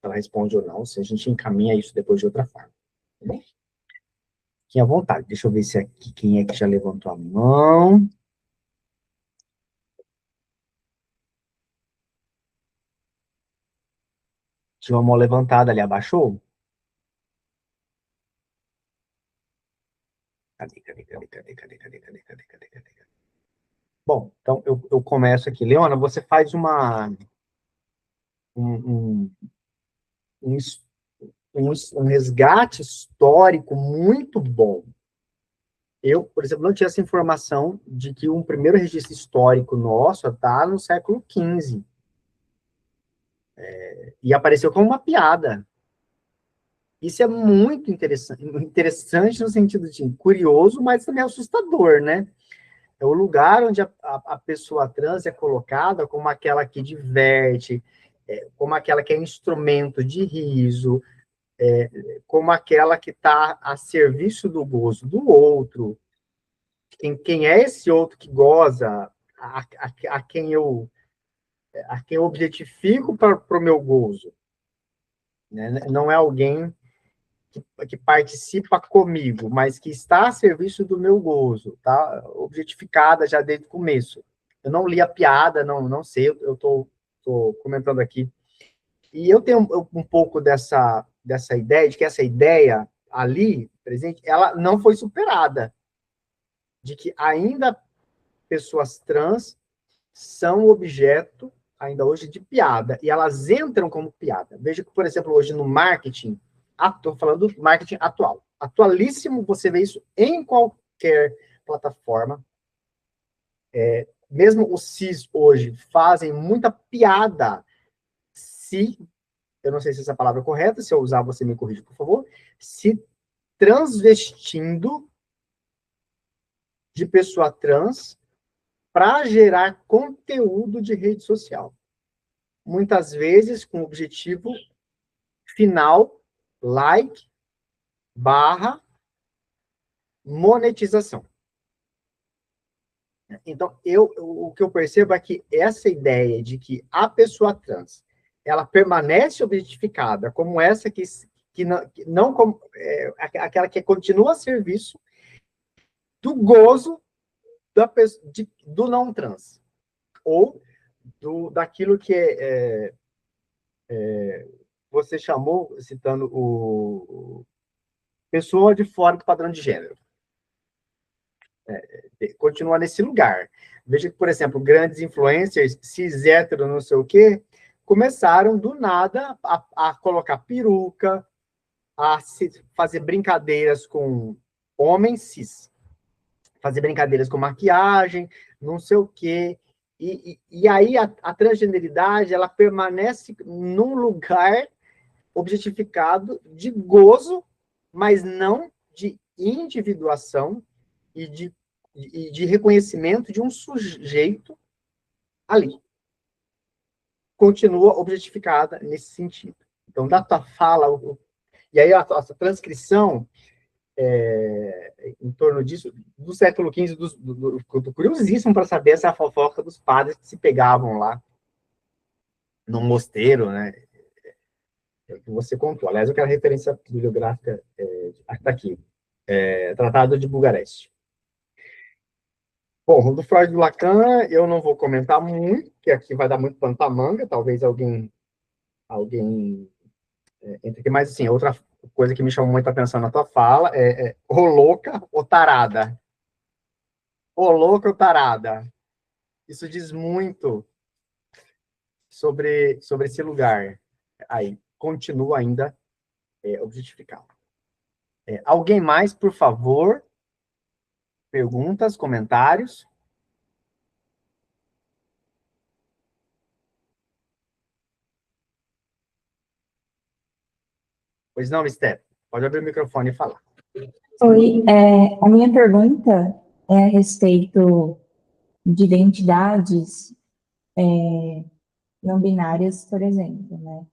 responde ou não, se a gente encaminha isso depois de outra forma. Tá bom? Fiquem à vontade. Deixa eu ver se aqui quem é que já levantou a mão. Tinha uma mão levantada ali, abaixou? Cadê? Bom, então eu começo aqui. Leona, você faz um, um, um resgate histórico muito bom. Eu, por exemplo, não tinha essa informação de que um primeiro registro histórico nosso está no século XV. E apareceu como uma piada. Isso é muito interessante no sentido de curioso, mas também assustador, né? É o lugar onde a pessoa trans é colocada como aquela que diverte, como aquela que é instrumento de riso, como aquela que está a serviço do gozo do outro, quem é esse outro que goza, a quem eu objetifico para o meu gozo, né? Não é alguém que participa comigo, mas que está a serviço do meu gozo, tá? Objetificada já desde o começo. Eu não li a piada, não sei, eu tô comentando aqui. E eu tenho um pouco dessa ideia, de que essa ideia ali, presente, ela não foi superada, de que ainda pessoas trans são objeto, ainda hoje, de piada, e elas entram como piada. Veja que, por exemplo, hoje no marketing, estou falando do marketing atual, atualíssimo, você vê isso em qualquer plataforma, mesmo os cis hoje fazem muita piada, se, eu não sei se essa palavra é correta, se eu usar você me corrija, por favor, se transvestindo de pessoa trans para gerar conteúdo de rede social. Muitas vezes com o objetivo final, like, barra, monetização. Então, o que eu percebo é que essa ideia de que a pessoa trans, ela permanece objetificada como essa que não como, aquela que continua a serviço do gozo do não trans, ou daquilo que você chamou, citando o pessoa de fora do padrão de gênero. Continua nesse lugar. Veja que, por exemplo, grandes influencers, cis, hétero, não sei o quê, começaram do nada a colocar peruca, a fazer brincadeiras com homens cis, fazer brincadeiras com maquiagem, não sei o quê. E aí a transgeneridade, ela permanece num lugar objetificado de gozo, mas não de individuação e de reconhecimento de um sujeito ali. Continua objetificada nesse sentido. Então, da tua fala, e aí a transcrição em torno disso, do século XV, curiosíssimo para saber essa fofoca dos padres que se pegavam lá no mosteiro, né? Que você contou. Aliás, eu quero a referência bibliográfica está aqui. Tratado de Bucareste. Bom, do Freud e do Lacan, eu não vou comentar muito, que aqui vai dar muito pano para manga, talvez alguém entre aqui, mas assim, outra coisa que me chamou muita atenção na tua fala é ô louca ou tarada. Ô louca ou tarada. Isso diz muito sobre esse lugar. Aí, continua ainda objetificado. Alguém mais, por favor? Perguntas, comentários? Pois não, Esther? Pode abrir o microfone e falar. Oi, a minha pergunta é a respeito de identidades não binárias, por exemplo, né?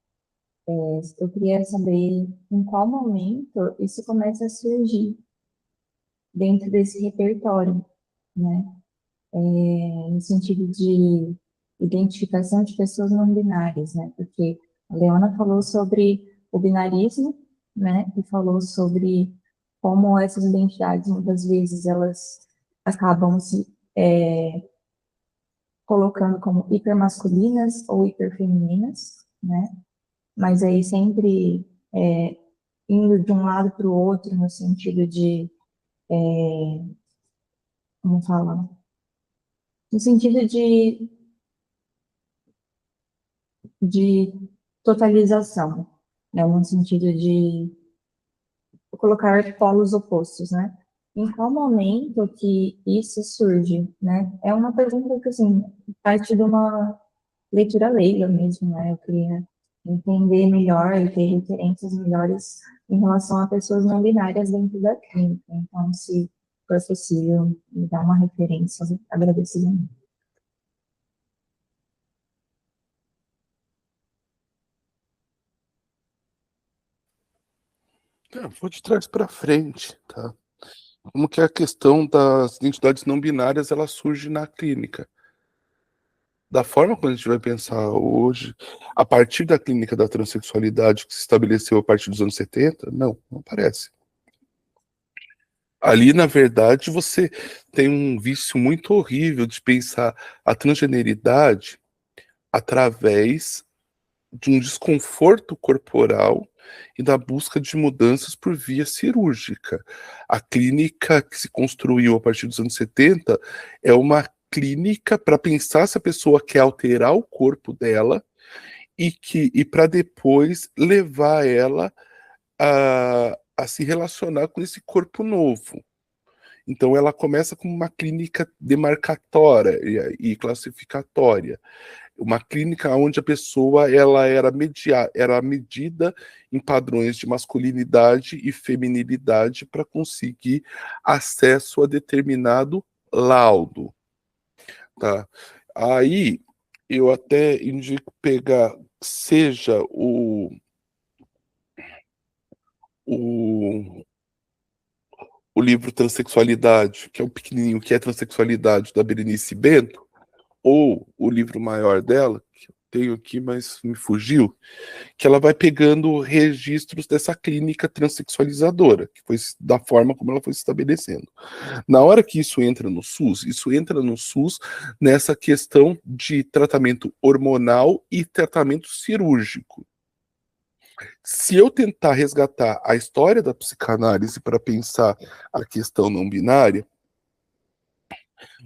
Eu queria saber em qual momento isso começa a surgir dentro desse repertório, né? No sentido de identificação de pessoas não binárias, né? Porque a Leona falou sobre o binarismo, né? E falou sobre como essas identidades, muitas vezes, elas acabam se colocando como hipermasculinas ou hiperfemininas, né? Mas aí sempre indo de um lado para o outro no sentido de, como fala? No sentido de totalização, né? No sentido de colocar polos opostos, né? Em qual momento que isso surge, né? É uma pergunta que, assim, parte de uma leitura leiga mesmo, né? Eu queria entender melhor e ter referências melhores em relação a pessoas não binárias dentro da clínica. Então, se for possível, me dar uma referência, agradecido. Vou de trás para frente, tá? Como que a questão das identidades não binárias ela surge na clínica? Da forma como a gente vai pensar hoje, a partir da clínica da transexualidade que se estabeleceu a partir dos anos 70, não aparece. Ali, na verdade, você tem um vício muito horrível de pensar a transgeneridade através de um desconforto corporal e da busca de mudanças por via cirúrgica. A clínica que se construiu a partir dos anos 70 é uma clínica para pensar se a pessoa quer alterar o corpo dela e para depois levar ela a se relacionar com esse corpo novo. Então ela começa como uma clínica demarcatória e classificatória, uma clínica onde a pessoa ela era medida em padrões de masculinidade e feminilidade para conseguir acesso a determinado laudo, tá? Aí eu até indico pegar seja o, o livro Transsexualidade, que é o pequenininho que é Transsexualidade, da Berenice Bento, ou o livro maior dela, que eu tenho aqui, mas me fugiu, que ela vai pegando registros dessa clínica transexualizadora, que foi da forma como ela foi se estabelecendo. Na hora que isso entra no SUS nessa questão de tratamento hormonal e tratamento cirúrgico. Se eu tentar resgatar a história da psicanálise para pensar a questão não binária,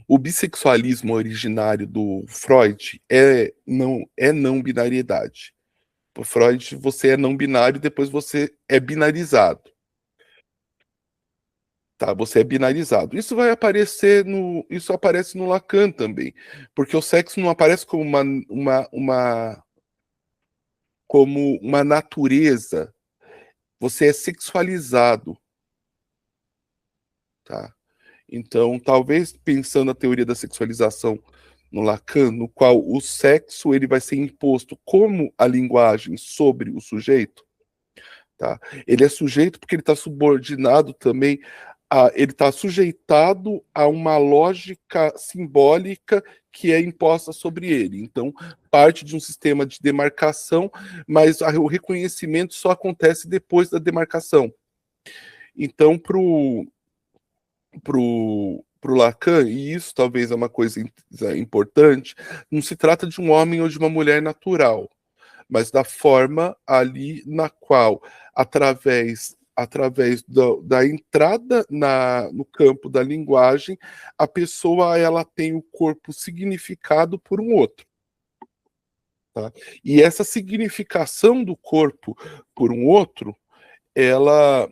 o bissexualismo originário do Freud é não binariedade. Por Freud, você é não binário e depois você é binarizado. Tá, você é binarizado. Isso aparece no Lacan também, porque o sexo não aparece como como uma natureza. Você é sexualizado, tá? Então, talvez pensando a teoria da sexualização no Lacan, no qual o sexo ele vai ser imposto como a linguagem sobre o sujeito, tá? Ele é sujeito porque ele está subordinado também ele está sujeitado a uma lógica simbólica que é imposta sobre ele. Então, parte de um sistema de demarcação, mas o reconhecimento só acontece depois da demarcação. Então, pro Lacan, e isso talvez é uma coisa importante, não se trata de um homem ou de uma mulher natural, mas da forma ali na qual, através da entrada no campo da linguagem, a pessoa ela tem o corpo significado por um outro. Tá? E essa significação do corpo por um outro, ela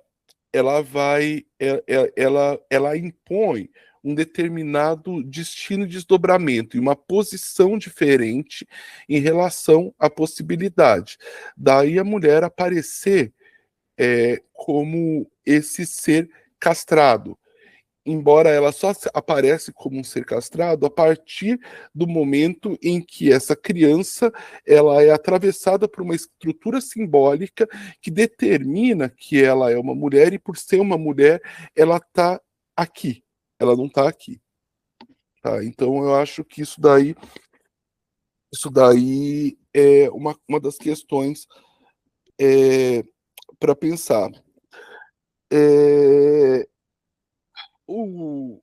impõe um determinado destino de desdobramento e uma posição diferente em relação à possibilidade. Daí a mulher aparecer como esse ser castrado, embora ela só aparece como um ser castrado a partir do momento em que essa criança ela é atravessada por uma estrutura simbólica que determina que ela é uma mulher e por ser uma mulher ela está aqui, ela não está aqui. Tá? Então eu acho que isso daí é uma das questões para pensar. É, o,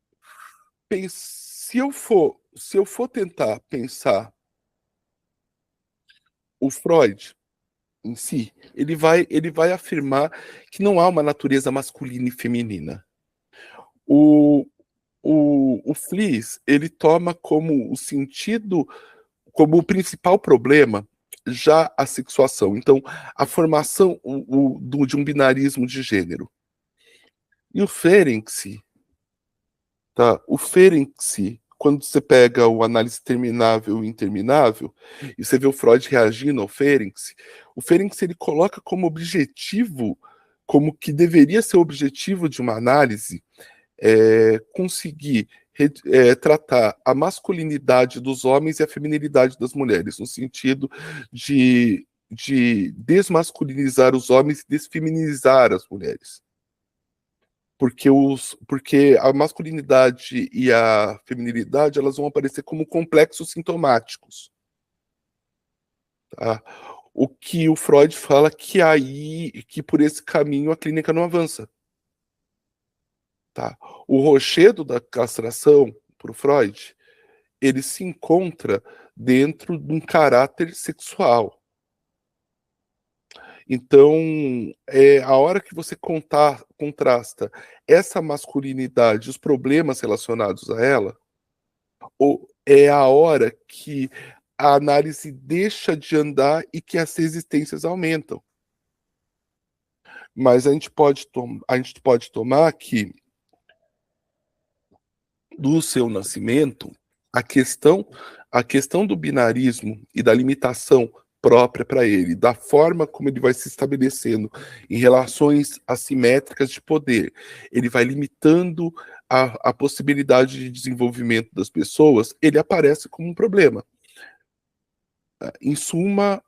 se eu for tentar pensar o Freud em si, ele vai afirmar que não há uma natureza masculina e feminina. O, o Fliess, ele toma como o sentido, como o principal problema, já a sexuação. Então, a formação de um binarismo de gênero. E o Ferenczi, tá? O Ferenczi, quando você pega o análise terminável e interminável, e você vê o Freud reagindo ao Ferenczi, o Ferenczi ele coloca como objetivo, como que deveria ser o objetivo de uma análise, conseguir tratar a masculinidade dos homens e a feminilidade das mulheres, no sentido de de desmasculinizar os homens e desfeminizar as mulheres. Porque a masculinidade e a feminilidade, elas vão aparecer como complexos sintomáticos. Tá? O que o Freud fala que por esse caminho a clínica não avança. Tá? O rochedo da castração, para o Freud, ele se encontra dentro de um caráter sexual. Então, a hora que você contrasta essa masculinidade, os problemas relacionados a ela, é a hora que a análise deixa de andar e que as resistências aumentam. Mas a gente pode tomar que, do seu nascimento, a questão do binarismo e da limitação própria para ele, da forma como ele vai se estabelecendo em relações assimétricas de poder, ele vai limitando a possibilidade de desenvolvimento das pessoas, ele aparece como um problema. Em suma,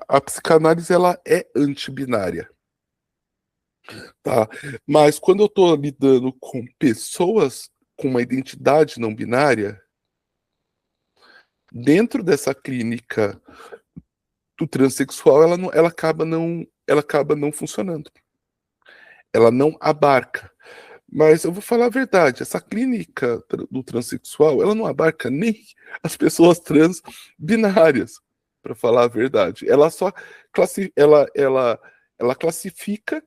a psicanálise ela é antibinária. Tá? Mas quando eu estou lidando com pessoas com uma identidade não binária, dentro dessa clínica do transexual, ela acaba não funcionando. Ela não abarca. Mas eu vou falar a verdade, essa clínica do transexual, ela não abarca nem as pessoas trans binárias, para falar a verdade. Ela só ela classifica,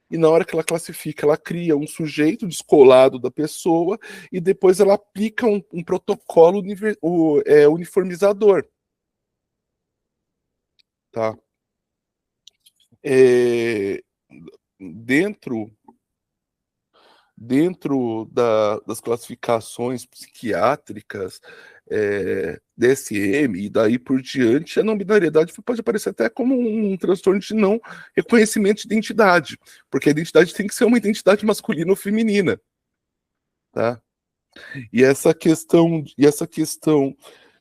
e na hora que ela classifica, ela cria um sujeito descolado da pessoa e depois ela aplica um protocolo uniformizador. Tá? Dentro das classificações psiquiátricas, DSM e daí por diante, a não binariedade pode aparecer até como um transtorno de não reconhecimento de identidade, porque a identidade tem que ser uma identidade masculina ou feminina. Tá? E essa questão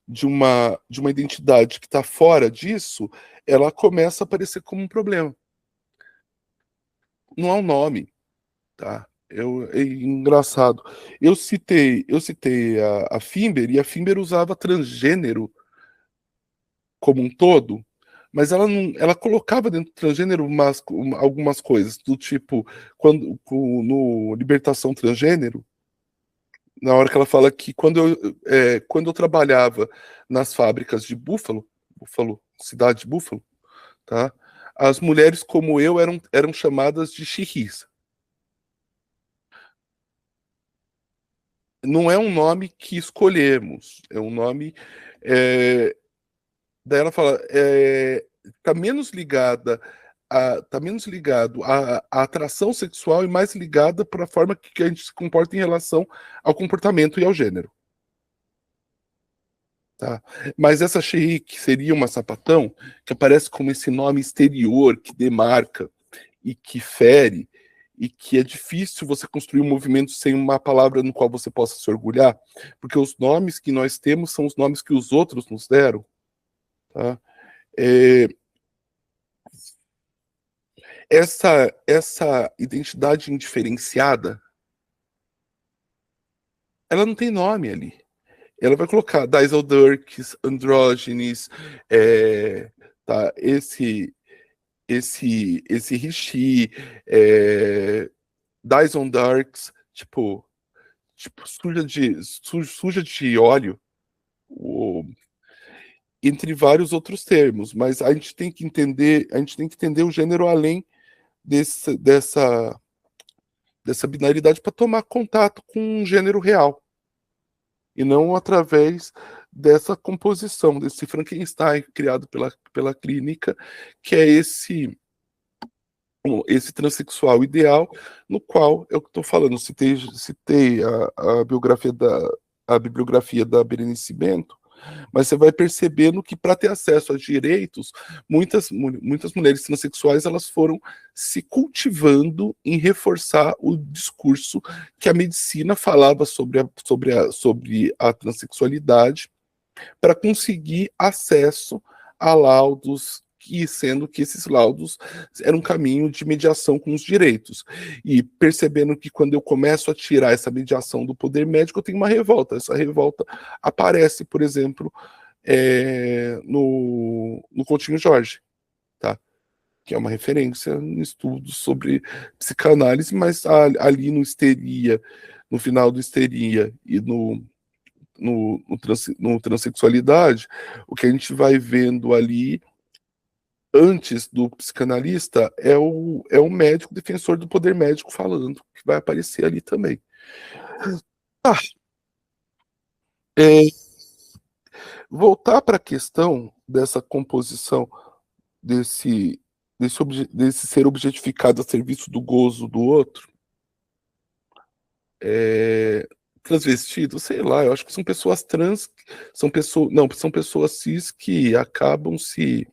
de uma identidade que está fora disso, ela começa a aparecer como um problema. Não há um nome, tá? É engraçado. Eu citei a Fimber, e a Fimber usava transgênero como um todo, mas ela colocava dentro do transgênero algumas coisas, do tipo, no Libertação Transgênero, na hora que ela fala que quando eu trabalhava nas fábricas de Buffalo, cidade de Buffalo, tá? As mulheres como eu eram chamadas de xirris. Não é um nome que escolhemos, é um nome. Daí ela fala, tá menos ligado à atração sexual e mais ligada para a forma que a gente se comporta em relação ao comportamento e ao gênero. Tá? Mas essa Xerri, que seria uma sapatão, que aparece como esse nome exterior que demarca e que fere, e que é difícil você construir um movimento sem uma palavra no qual você possa se orgulhar, porque os nomes que nós temos são os nomes que os outros nos deram. Tá? Essa identidade indiferenciada, ela não tem nome ali. Ela vai colocar Dieseldirks, andrógenes, tá? Esse Rishi, Dyson Darks, tipo suja de óleo, entre vários outros termos, mas a gente tem que entender o gênero além dessa binaridade para tomar contato com um gênero real, e não através dessa composição, desse Frankenstein criado pela clínica, que é esse transexual ideal, no qual eu estou falando. Citei a bibliografia da Berenice Bento, mas você vai percebendo que para ter acesso a direitos, muitas mulheres transexuais elas foram se cultivando em reforçar o discurso que a medicina falava sobre a transexualidade, para conseguir acesso a laudos, e sendo que esses laudos eram um caminho de mediação com os direitos. E percebendo que quando eu começo a tirar essa mediação do poder médico, eu tenho uma revolta. Essa revolta aparece, por exemplo, no Coutinho Jorge, tá? Que é uma referência em estudos sobre psicanálise, mas ali no Histeria, no final do Histeria e no Transsexualidade, o que a gente vai vendo ali antes do psicanalista é o médico defensor do poder médico falando, que vai aparecer ali também. Ah, voltar para a questão dessa composição desse ser objetificado a serviço do gozo do outro, transvestido, sei lá, eu acho que são pessoas trans, são pessoas cis que acabam se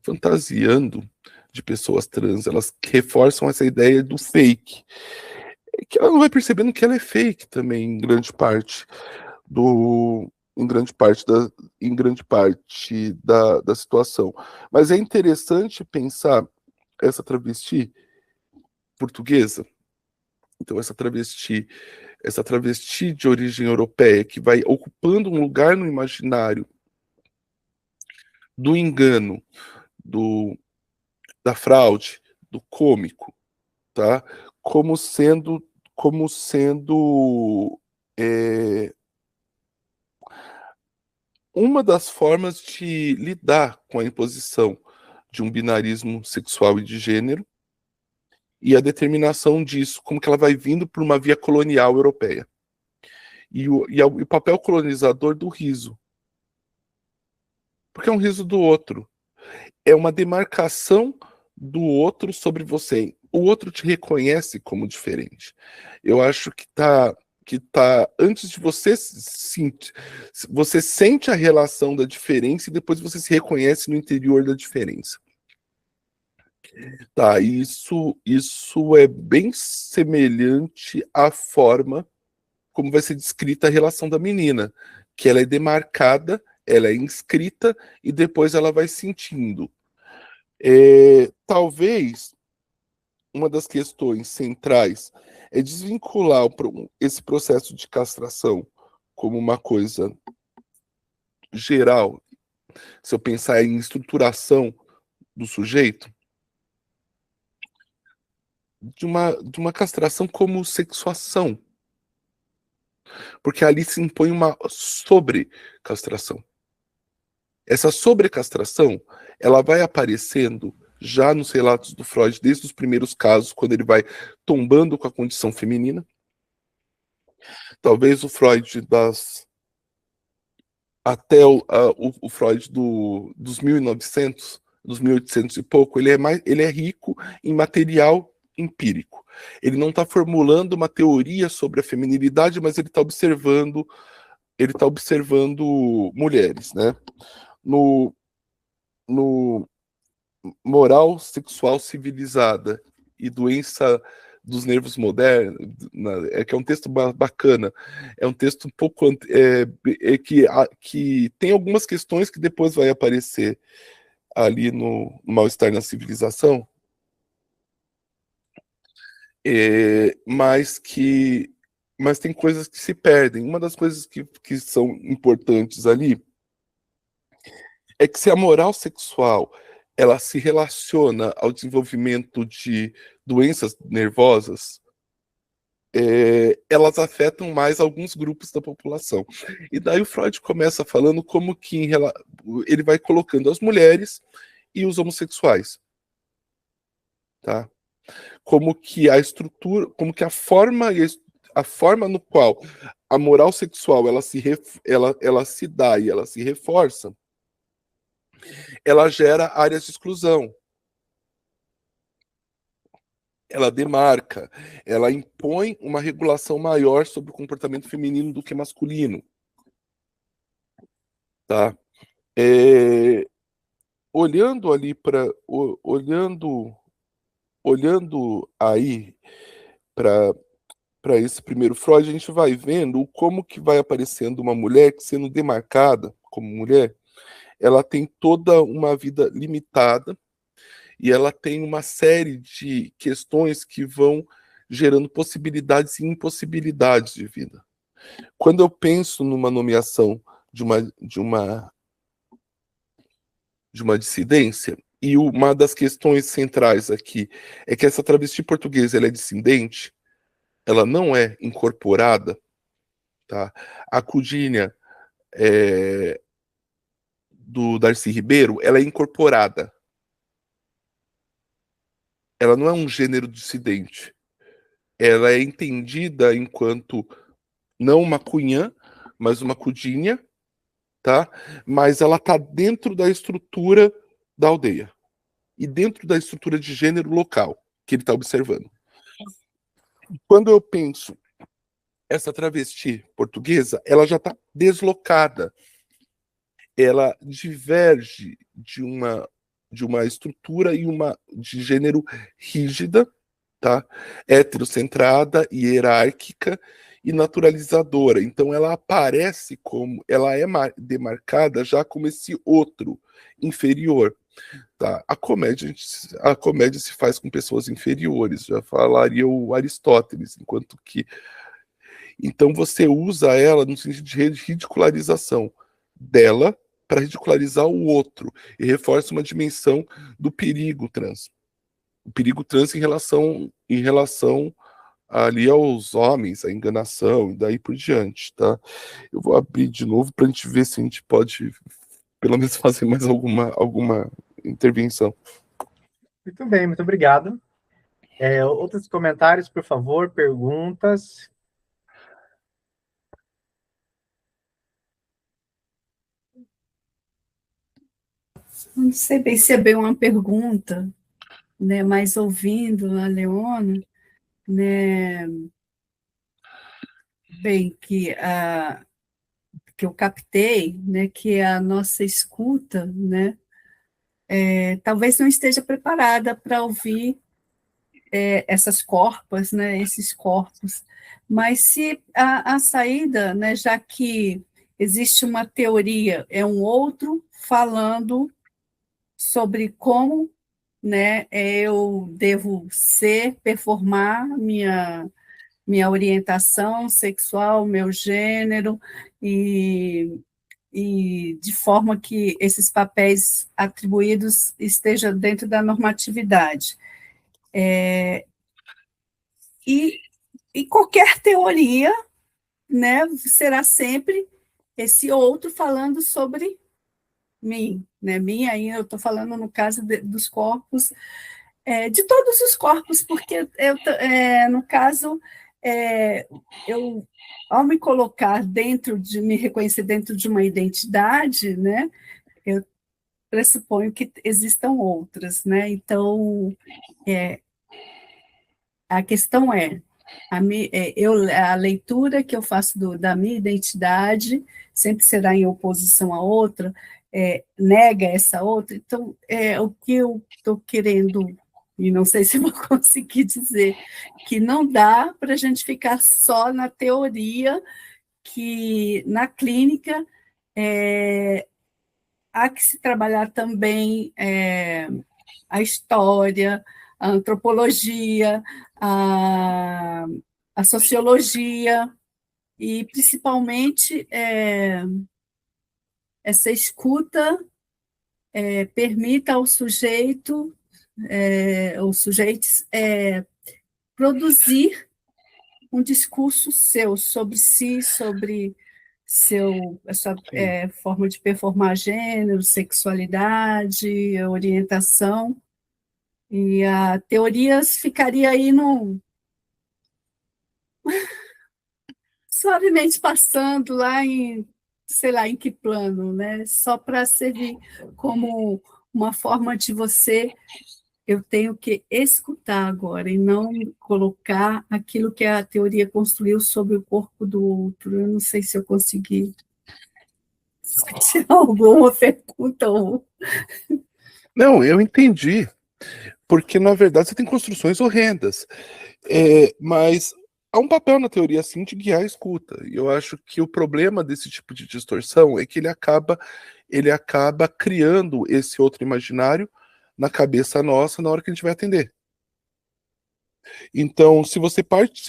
fantasiando de pessoas trans, elas reforçam essa ideia do fake, que ela não vai percebendo que ela é fake também, em grande parte da situação. Mas é interessante pensar essa travesti portuguesa, então essa travesti de origem europeia que vai ocupando um lugar no imaginário do engano, da fraude, do cômico, tá? Como sendo uma das formas de lidar com a imposição de um binarismo sexual e de gênero e a determinação disso, como que ela vai vindo por uma via colonial europeia. E o papel colonizador do riso. Porque é um riso do outro. É uma demarcação do outro sobre você. O outro te reconhece como diferente. Eu acho que antes de você sentir, você sente a relação da diferença e depois você se reconhece no interior da diferença. Tá, isso é bem semelhante à forma como vai ser descrita a relação da menina, que ela é demarcada, ela é inscrita e depois ela vai sentindo. Talvez uma das questões centrais é desvincular esse processo de castração como uma coisa geral, se eu pensar em estruturação do sujeito, de uma castração como sexuação, porque ali se impõe uma sobrecastração. Essa sobrecastração, ela vai aparecendo já nos relatos do Freud, desde os primeiros casos, quando ele vai tombando com a condição feminina. Talvez o Freud até o Freud dos 1900, dos 1800 e pouco, ele é rico em material empírico. Ele não está formulando uma teoria sobre a feminilidade, mas ele está observando mulheres, né? No Moral Sexual Civilizada e Doença dos Nervos Modernos, que é um texto bacana, é um texto um pouco que tem algumas questões que depois vai aparecer ali no Mal-Estar na Civilização, mas tem coisas que se perdem. Uma das coisas que são importantes ali é que se a moral sexual ela se relaciona ao desenvolvimento de doenças nervosas, elas afetam mais alguns grupos da população. E daí o Freud começa falando como que ele vai colocando as mulheres e os homossexuais, tá? Como que a estrutura, como que a forma no qual a moral sexual ela se dá e ela se reforça, ela gera áreas de exclusão. Ela demarca, ela impõe uma regulação maior sobre o comportamento feminino do que masculino. Tá? Olhando ali olhando aí para esse primeiro Freud, a gente vai vendo como que vai aparecendo uma mulher sendo demarcada como mulher ela tem toda uma vida limitada e ela tem uma série de questões que vão gerando possibilidades e impossibilidades de vida. Quando eu penso numa nomeação de uma dissidência, e uma das questões centrais aqui é que essa travesti portuguesa ela é dissidente, ela não é incorporada, tá? A Cudinha do Darcy Ribeiro, ela é incorporada. Ela não é um gênero dissidente. Ela é entendida enquanto não uma cunhã, mas uma cudinha, tá? Mas ela está dentro da estrutura da aldeia e dentro da estrutura de gênero local que ele está observando. Quando eu penso essa travesti portuguesa, ela já está deslocada. Ela diverge de uma estrutura e uma de gênero rígida, tá? Heterocentrada, hierárquica e naturalizadora. Então ela aparece como, ela é demarcada já como esse outro inferior. Tá? A comédia se faz com pessoas inferiores, já falaria o Aristóteles, enquanto que então você usa ela no sentido de ridicularização dela para ridicularizar o outro e reforça uma dimensão do perigo trans. O perigo trans em relação ali aos homens, a enganação e daí por diante, tá? Eu vou abrir de novo para a gente ver se a gente pode pelo menos fazer mais alguma intervenção. Muito bem, muito obrigado. Outros comentários, por favor, perguntas? Não sei bem se é bem uma pergunta, né, mas ouvindo a Leona, né, bem, que eu captei, né, que a nossa escuta, né, talvez não esteja preparada para ouvir essas corpas, né, esses corpos, mas se a saída, né, já que existe uma teoria, é um outro falando sobre como, né, eu devo performar minha orientação sexual, meu gênero, e de forma que esses papéis atribuídos estejam dentro da normatividade. E qualquer teoria, né, será sempre esse outro falando sobre mim, né? Mim aí eu estou falando no caso dos corpos, de todos os corpos, porque no caso eu ao me colocar me reconhecer dentro de uma identidade, né? Eu pressuponho que existam outras, né? Então a questão a leitura que eu faço da minha identidade sempre será em oposição à outra, nega essa outra. Então, o que eu estou querendo, e não sei se vou conseguir dizer, que não dá para a gente ficar só na teoria, que na clínica há que se trabalhar também a história, a antropologia, a sociologia, e principalmente essa escuta permita ao sujeito, os sujeitos, produzir um discurso seu sobre si, sobre a sua forma de performar gênero, sexualidade, orientação. E a teoria ficaria aí suavemente passando lá sei lá, em que plano, né? Só para servir como uma forma de eu tenho que escutar agora e não colocar aquilo que a teoria construiu sobre o corpo do outro. Eu não sei se eu consegui tirar alguma pergunta ou... Não, eu entendi, porque na verdade você tem construções horrendas, mas há um papel na teoria assim de guiar a escuta, e eu acho que o problema desse tipo de distorção é que ele acaba ele acaba criando esse outro imaginário na cabeça nossa na hora que a gente vai atender. Então, se você parte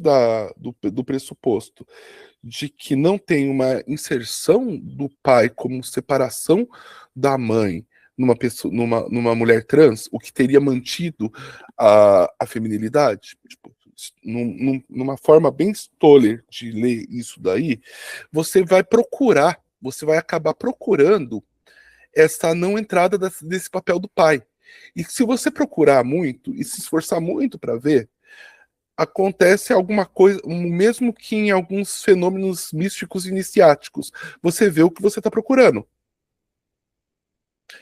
do pressuposto de que não tem uma inserção do pai como separação da mãe numa mulher trans, o que teria mantido a feminilidade, tipo, numa forma bem Stoller de ler isso daí, você vai acabar procurando essa não entrada desse papel do pai. E se você procurar muito e se esforçar muito para ver, acontece alguma coisa, mesmo que em alguns fenômenos místicos iniciáticos, você vê o que você está procurando.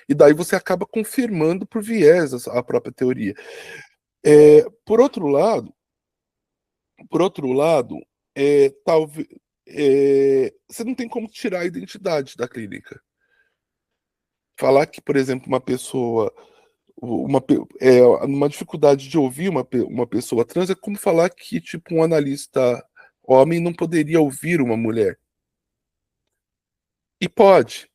E daí você acaba confirmando por viés a própria teoria. Por outro lado, talvez você não tem como tirar a identidade da clínica. Falar que, por exemplo, uma pessoa uma dificuldade de ouvir uma pessoa trans é como falar que tipo um analista homem não poderia ouvir uma mulher. E pode.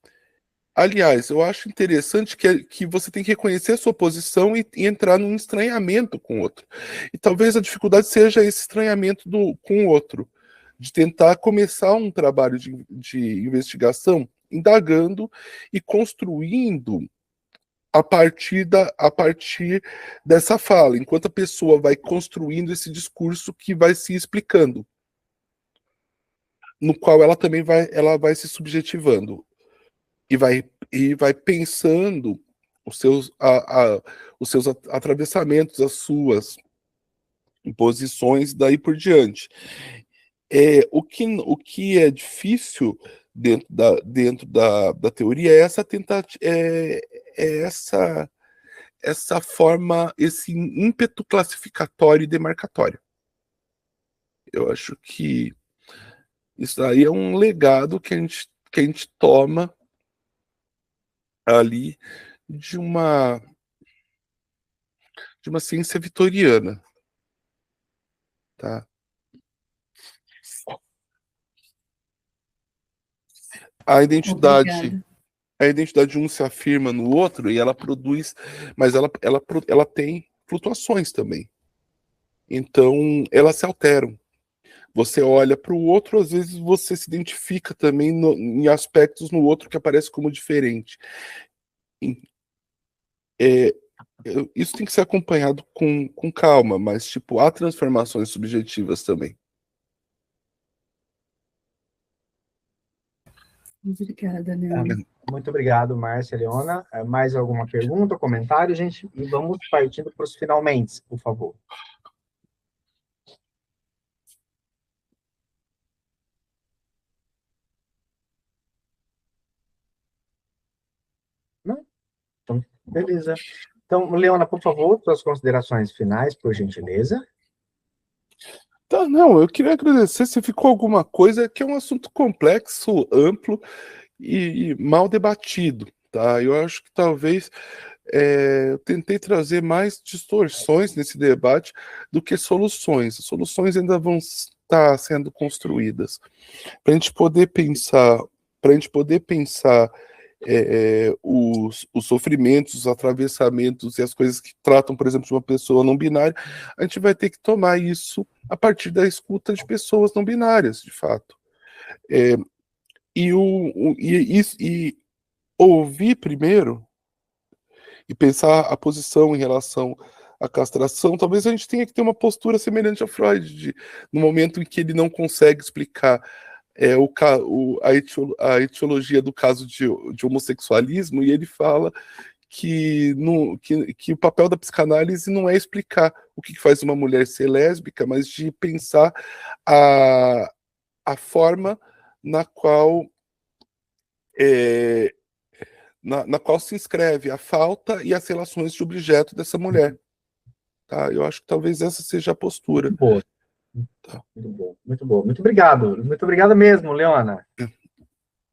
Aliás, eu acho interessante que você tem que reconhecer a sua posição e entrar num estranhamento com o outro. E talvez a dificuldade seja esse estranhamento com o outro, de tentar começar um trabalho de investigação, indagando e construindo a partir dessa fala, enquanto a pessoa vai construindo esse discurso que vai se explicando, no qual ela vai se subjetivando e vai pensando os seus atravessamentos, as suas posições, daí por diante. O que é difícil dentro da teoria é essa tentativa, essa forma, esse ímpeto classificatório e demarcatório. Eu acho que isso aí é um legado que a gente toma ali de uma ciência vitoriana, tá? A identidade Obrigada. a identidade de um se afirma no outro e ela produz, mas ela tem flutuações também. Então, elas se alteram. Você olha para o outro, às vezes você se identifica também em aspectos no outro que aparece como diferente. É, isso tem que ser acompanhado com calma, mas tipo, há transformações subjetivas também. Obrigada, Leandro. Muito obrigado, Márcia, Leona. Mais alguma pergunta, comentário, gente? E vamos partindo para os finalmente, por favor. Não? Então, beleza. Então, Leona, por favor, suas considerações finais, por gentileza. Tá, não, eu queria agradecer se ficou alguma coisa, que é um assunto complexo, amplo e mal debatido, tá? Eu acho que talvez eu tentei trazer mais distorções nesse debate do que soluções. As soluções ainda vão estar sendo construídas. Para a gente poder pensar, os sofrimentos, os atravessamentos e as coisas que tratam, por exemplo, de uma pessoa não binária, a gente vai ter que tomar isso a partir da escuta de pessoas não binárias, de fato. E ouvir primeiro e pensar a posição em relação à castração, talvez a gente tenha que ter uma postura semelhante a Freud, no momento em que ele não consegue explicar a etiologia do caso de homossexualismo, e ele fala que o papel da psicanálise não é explicar o que faz uma mulher ser lésbica, mas de pensar a forma na qual na qual se inscreve a falta e as relações de objeto dessa mulher. Tá? Eu acho que talvez essa seja a postura. Muito boa. Tá. Muito bom, muito bom. Muito obrigado. Muito obrigado mesmo, Leona.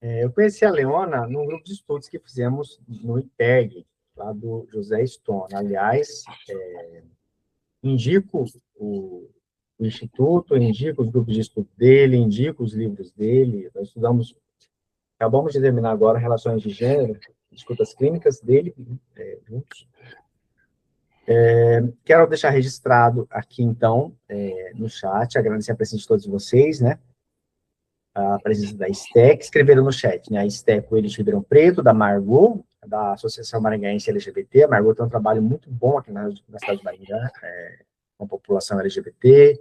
Eu conheci a Leona num grupo de estudos que fizemos no IPEG, lá do José Stone. Aliás, indico o Instituto, indico os grupos de estudo dele, indico os livros dele. Nós estudamos Acabamos de terminar agora relações de gênero, escutas clínicas dele, juntos. Quero deixar registrado aqui, então, no chat, agradecer a presença de todos vocês, né? A presença da Esté, que escreveram no chat, né? A Esté Coelho de Ribeirão Preto, da Margot, da Associação Maringaense LGBT. A Margot tem um trabalho muito bom aqui na cidade de Maringá, com a população LGBT,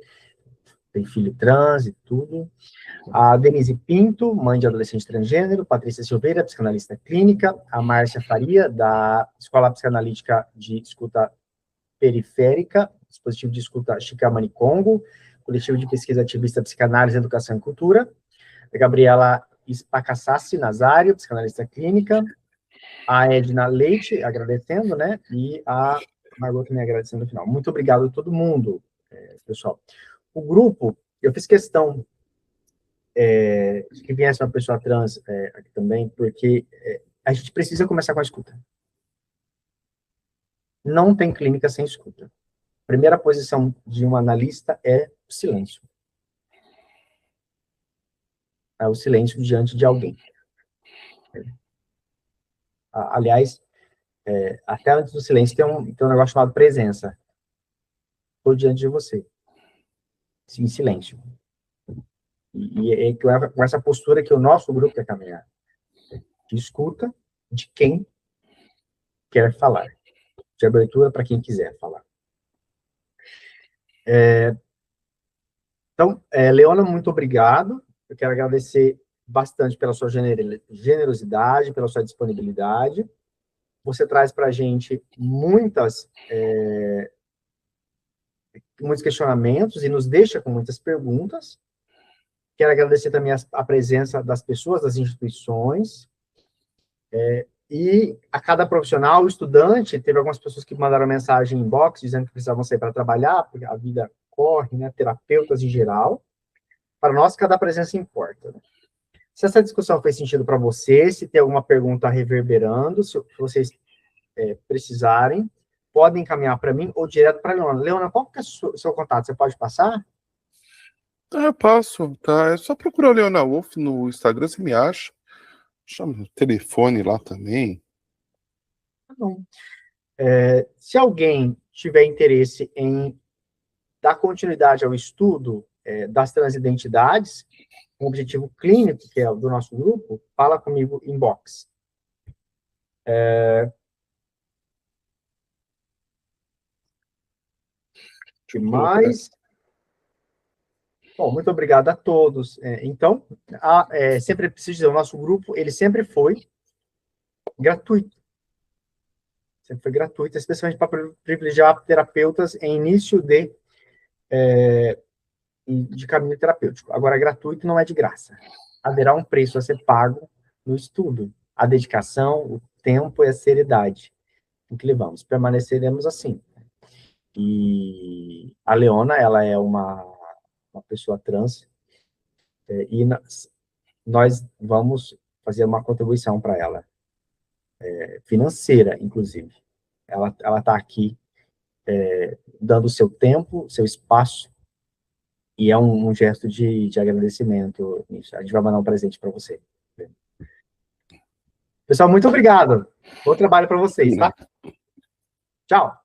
tem filho trans e tudo. A Denise Pinto, mãe de adolescente transgênero. Patrícia Silveira, psicanalista clínica. A Márcia Faria, da Escola Psicanalítica de Escuta Periférica, dispositivo de escuta Chicamani Congo, coletivo de pesquisa ativista Psicanálise, Educação e Cultura. A Gabriela Spacassassi Nazário, psicanalista clínica. A Edna Leite, agradecendo, né? E a Margot também agradecendo no final. Muito obrigado a todo mundo, pessoal. O grupo, eu fiz questão de que viesse uma pessoa trans aqui também, porque a gente precisa começar com a escuta. Não tem clínica sem escuta. A primeira posição de um analista é o silêncio. É o silêncio diante de alguém. Aliás, até antes do silêncio tem um negócio chamado presença. Estou diante de você. Em silêncio. E é com essa postura que o nosso grupo quer caminhar. De escuta de quem quer falar. De abertura para quem quiser falar. Então, Leona, muito obrigado. Eu quero agradecer bastante pela sua generosidade, pela sua disponibilidade. Você traz para a gente muitos questionamentos e nos deixa com muitas perguntas. Quero agradecer também a presença das pessoas, das instituições, e a cada profissional, estudante, teve algumas pessoas que mandaram mensagem em inbox, dizendo que precisavam sair para trabalhar, porque a vida corre, né, terapeutas em geral. Para nós, cada presença importa. Né? Se essa discussão fez sentido para você, se tem alguma pergunta reverberando, se vocês precisarem, podem encaminhar para mim ou direto para a Leona. Leona, qual que é o seu contato? Você pode passar? Eu passo, tá? É só procurar o Leona Wolf no Instagram, você me acha. Chama o telefone lá também. Tá bom. Se alguém tiver interesse em dar continuidade ao estudo das transidentidades, com o objetivo clínico, que é o do nosso grupo, fala comigo em box. Que mais? Bom, muito obrigado a todos. Então, sempre preciso dizer, o nosso grupo, ele sempre foi gratuito. Sempre foi gratuito, especialmente para privilegiar terapeutas em início de caminho terapêutico. Agora, gratuito não é de graça. Haverá um preço a ser pago no estudo. A dedicação, o tempo e a seriedade em que levamos. Permaneceremos assim. E a Leona, ela é uma pessoa trans, e nós vamos fazer uma contribuição para ela, financeira, inclusive. Ela está aqui dando o seu tempo, seu espaço, e é um gesto de agradecimento nisso. A gente vai mandar um presente para você. Pessoal, muito obrigado. Bom trabalho para vocês, tá? Tchau.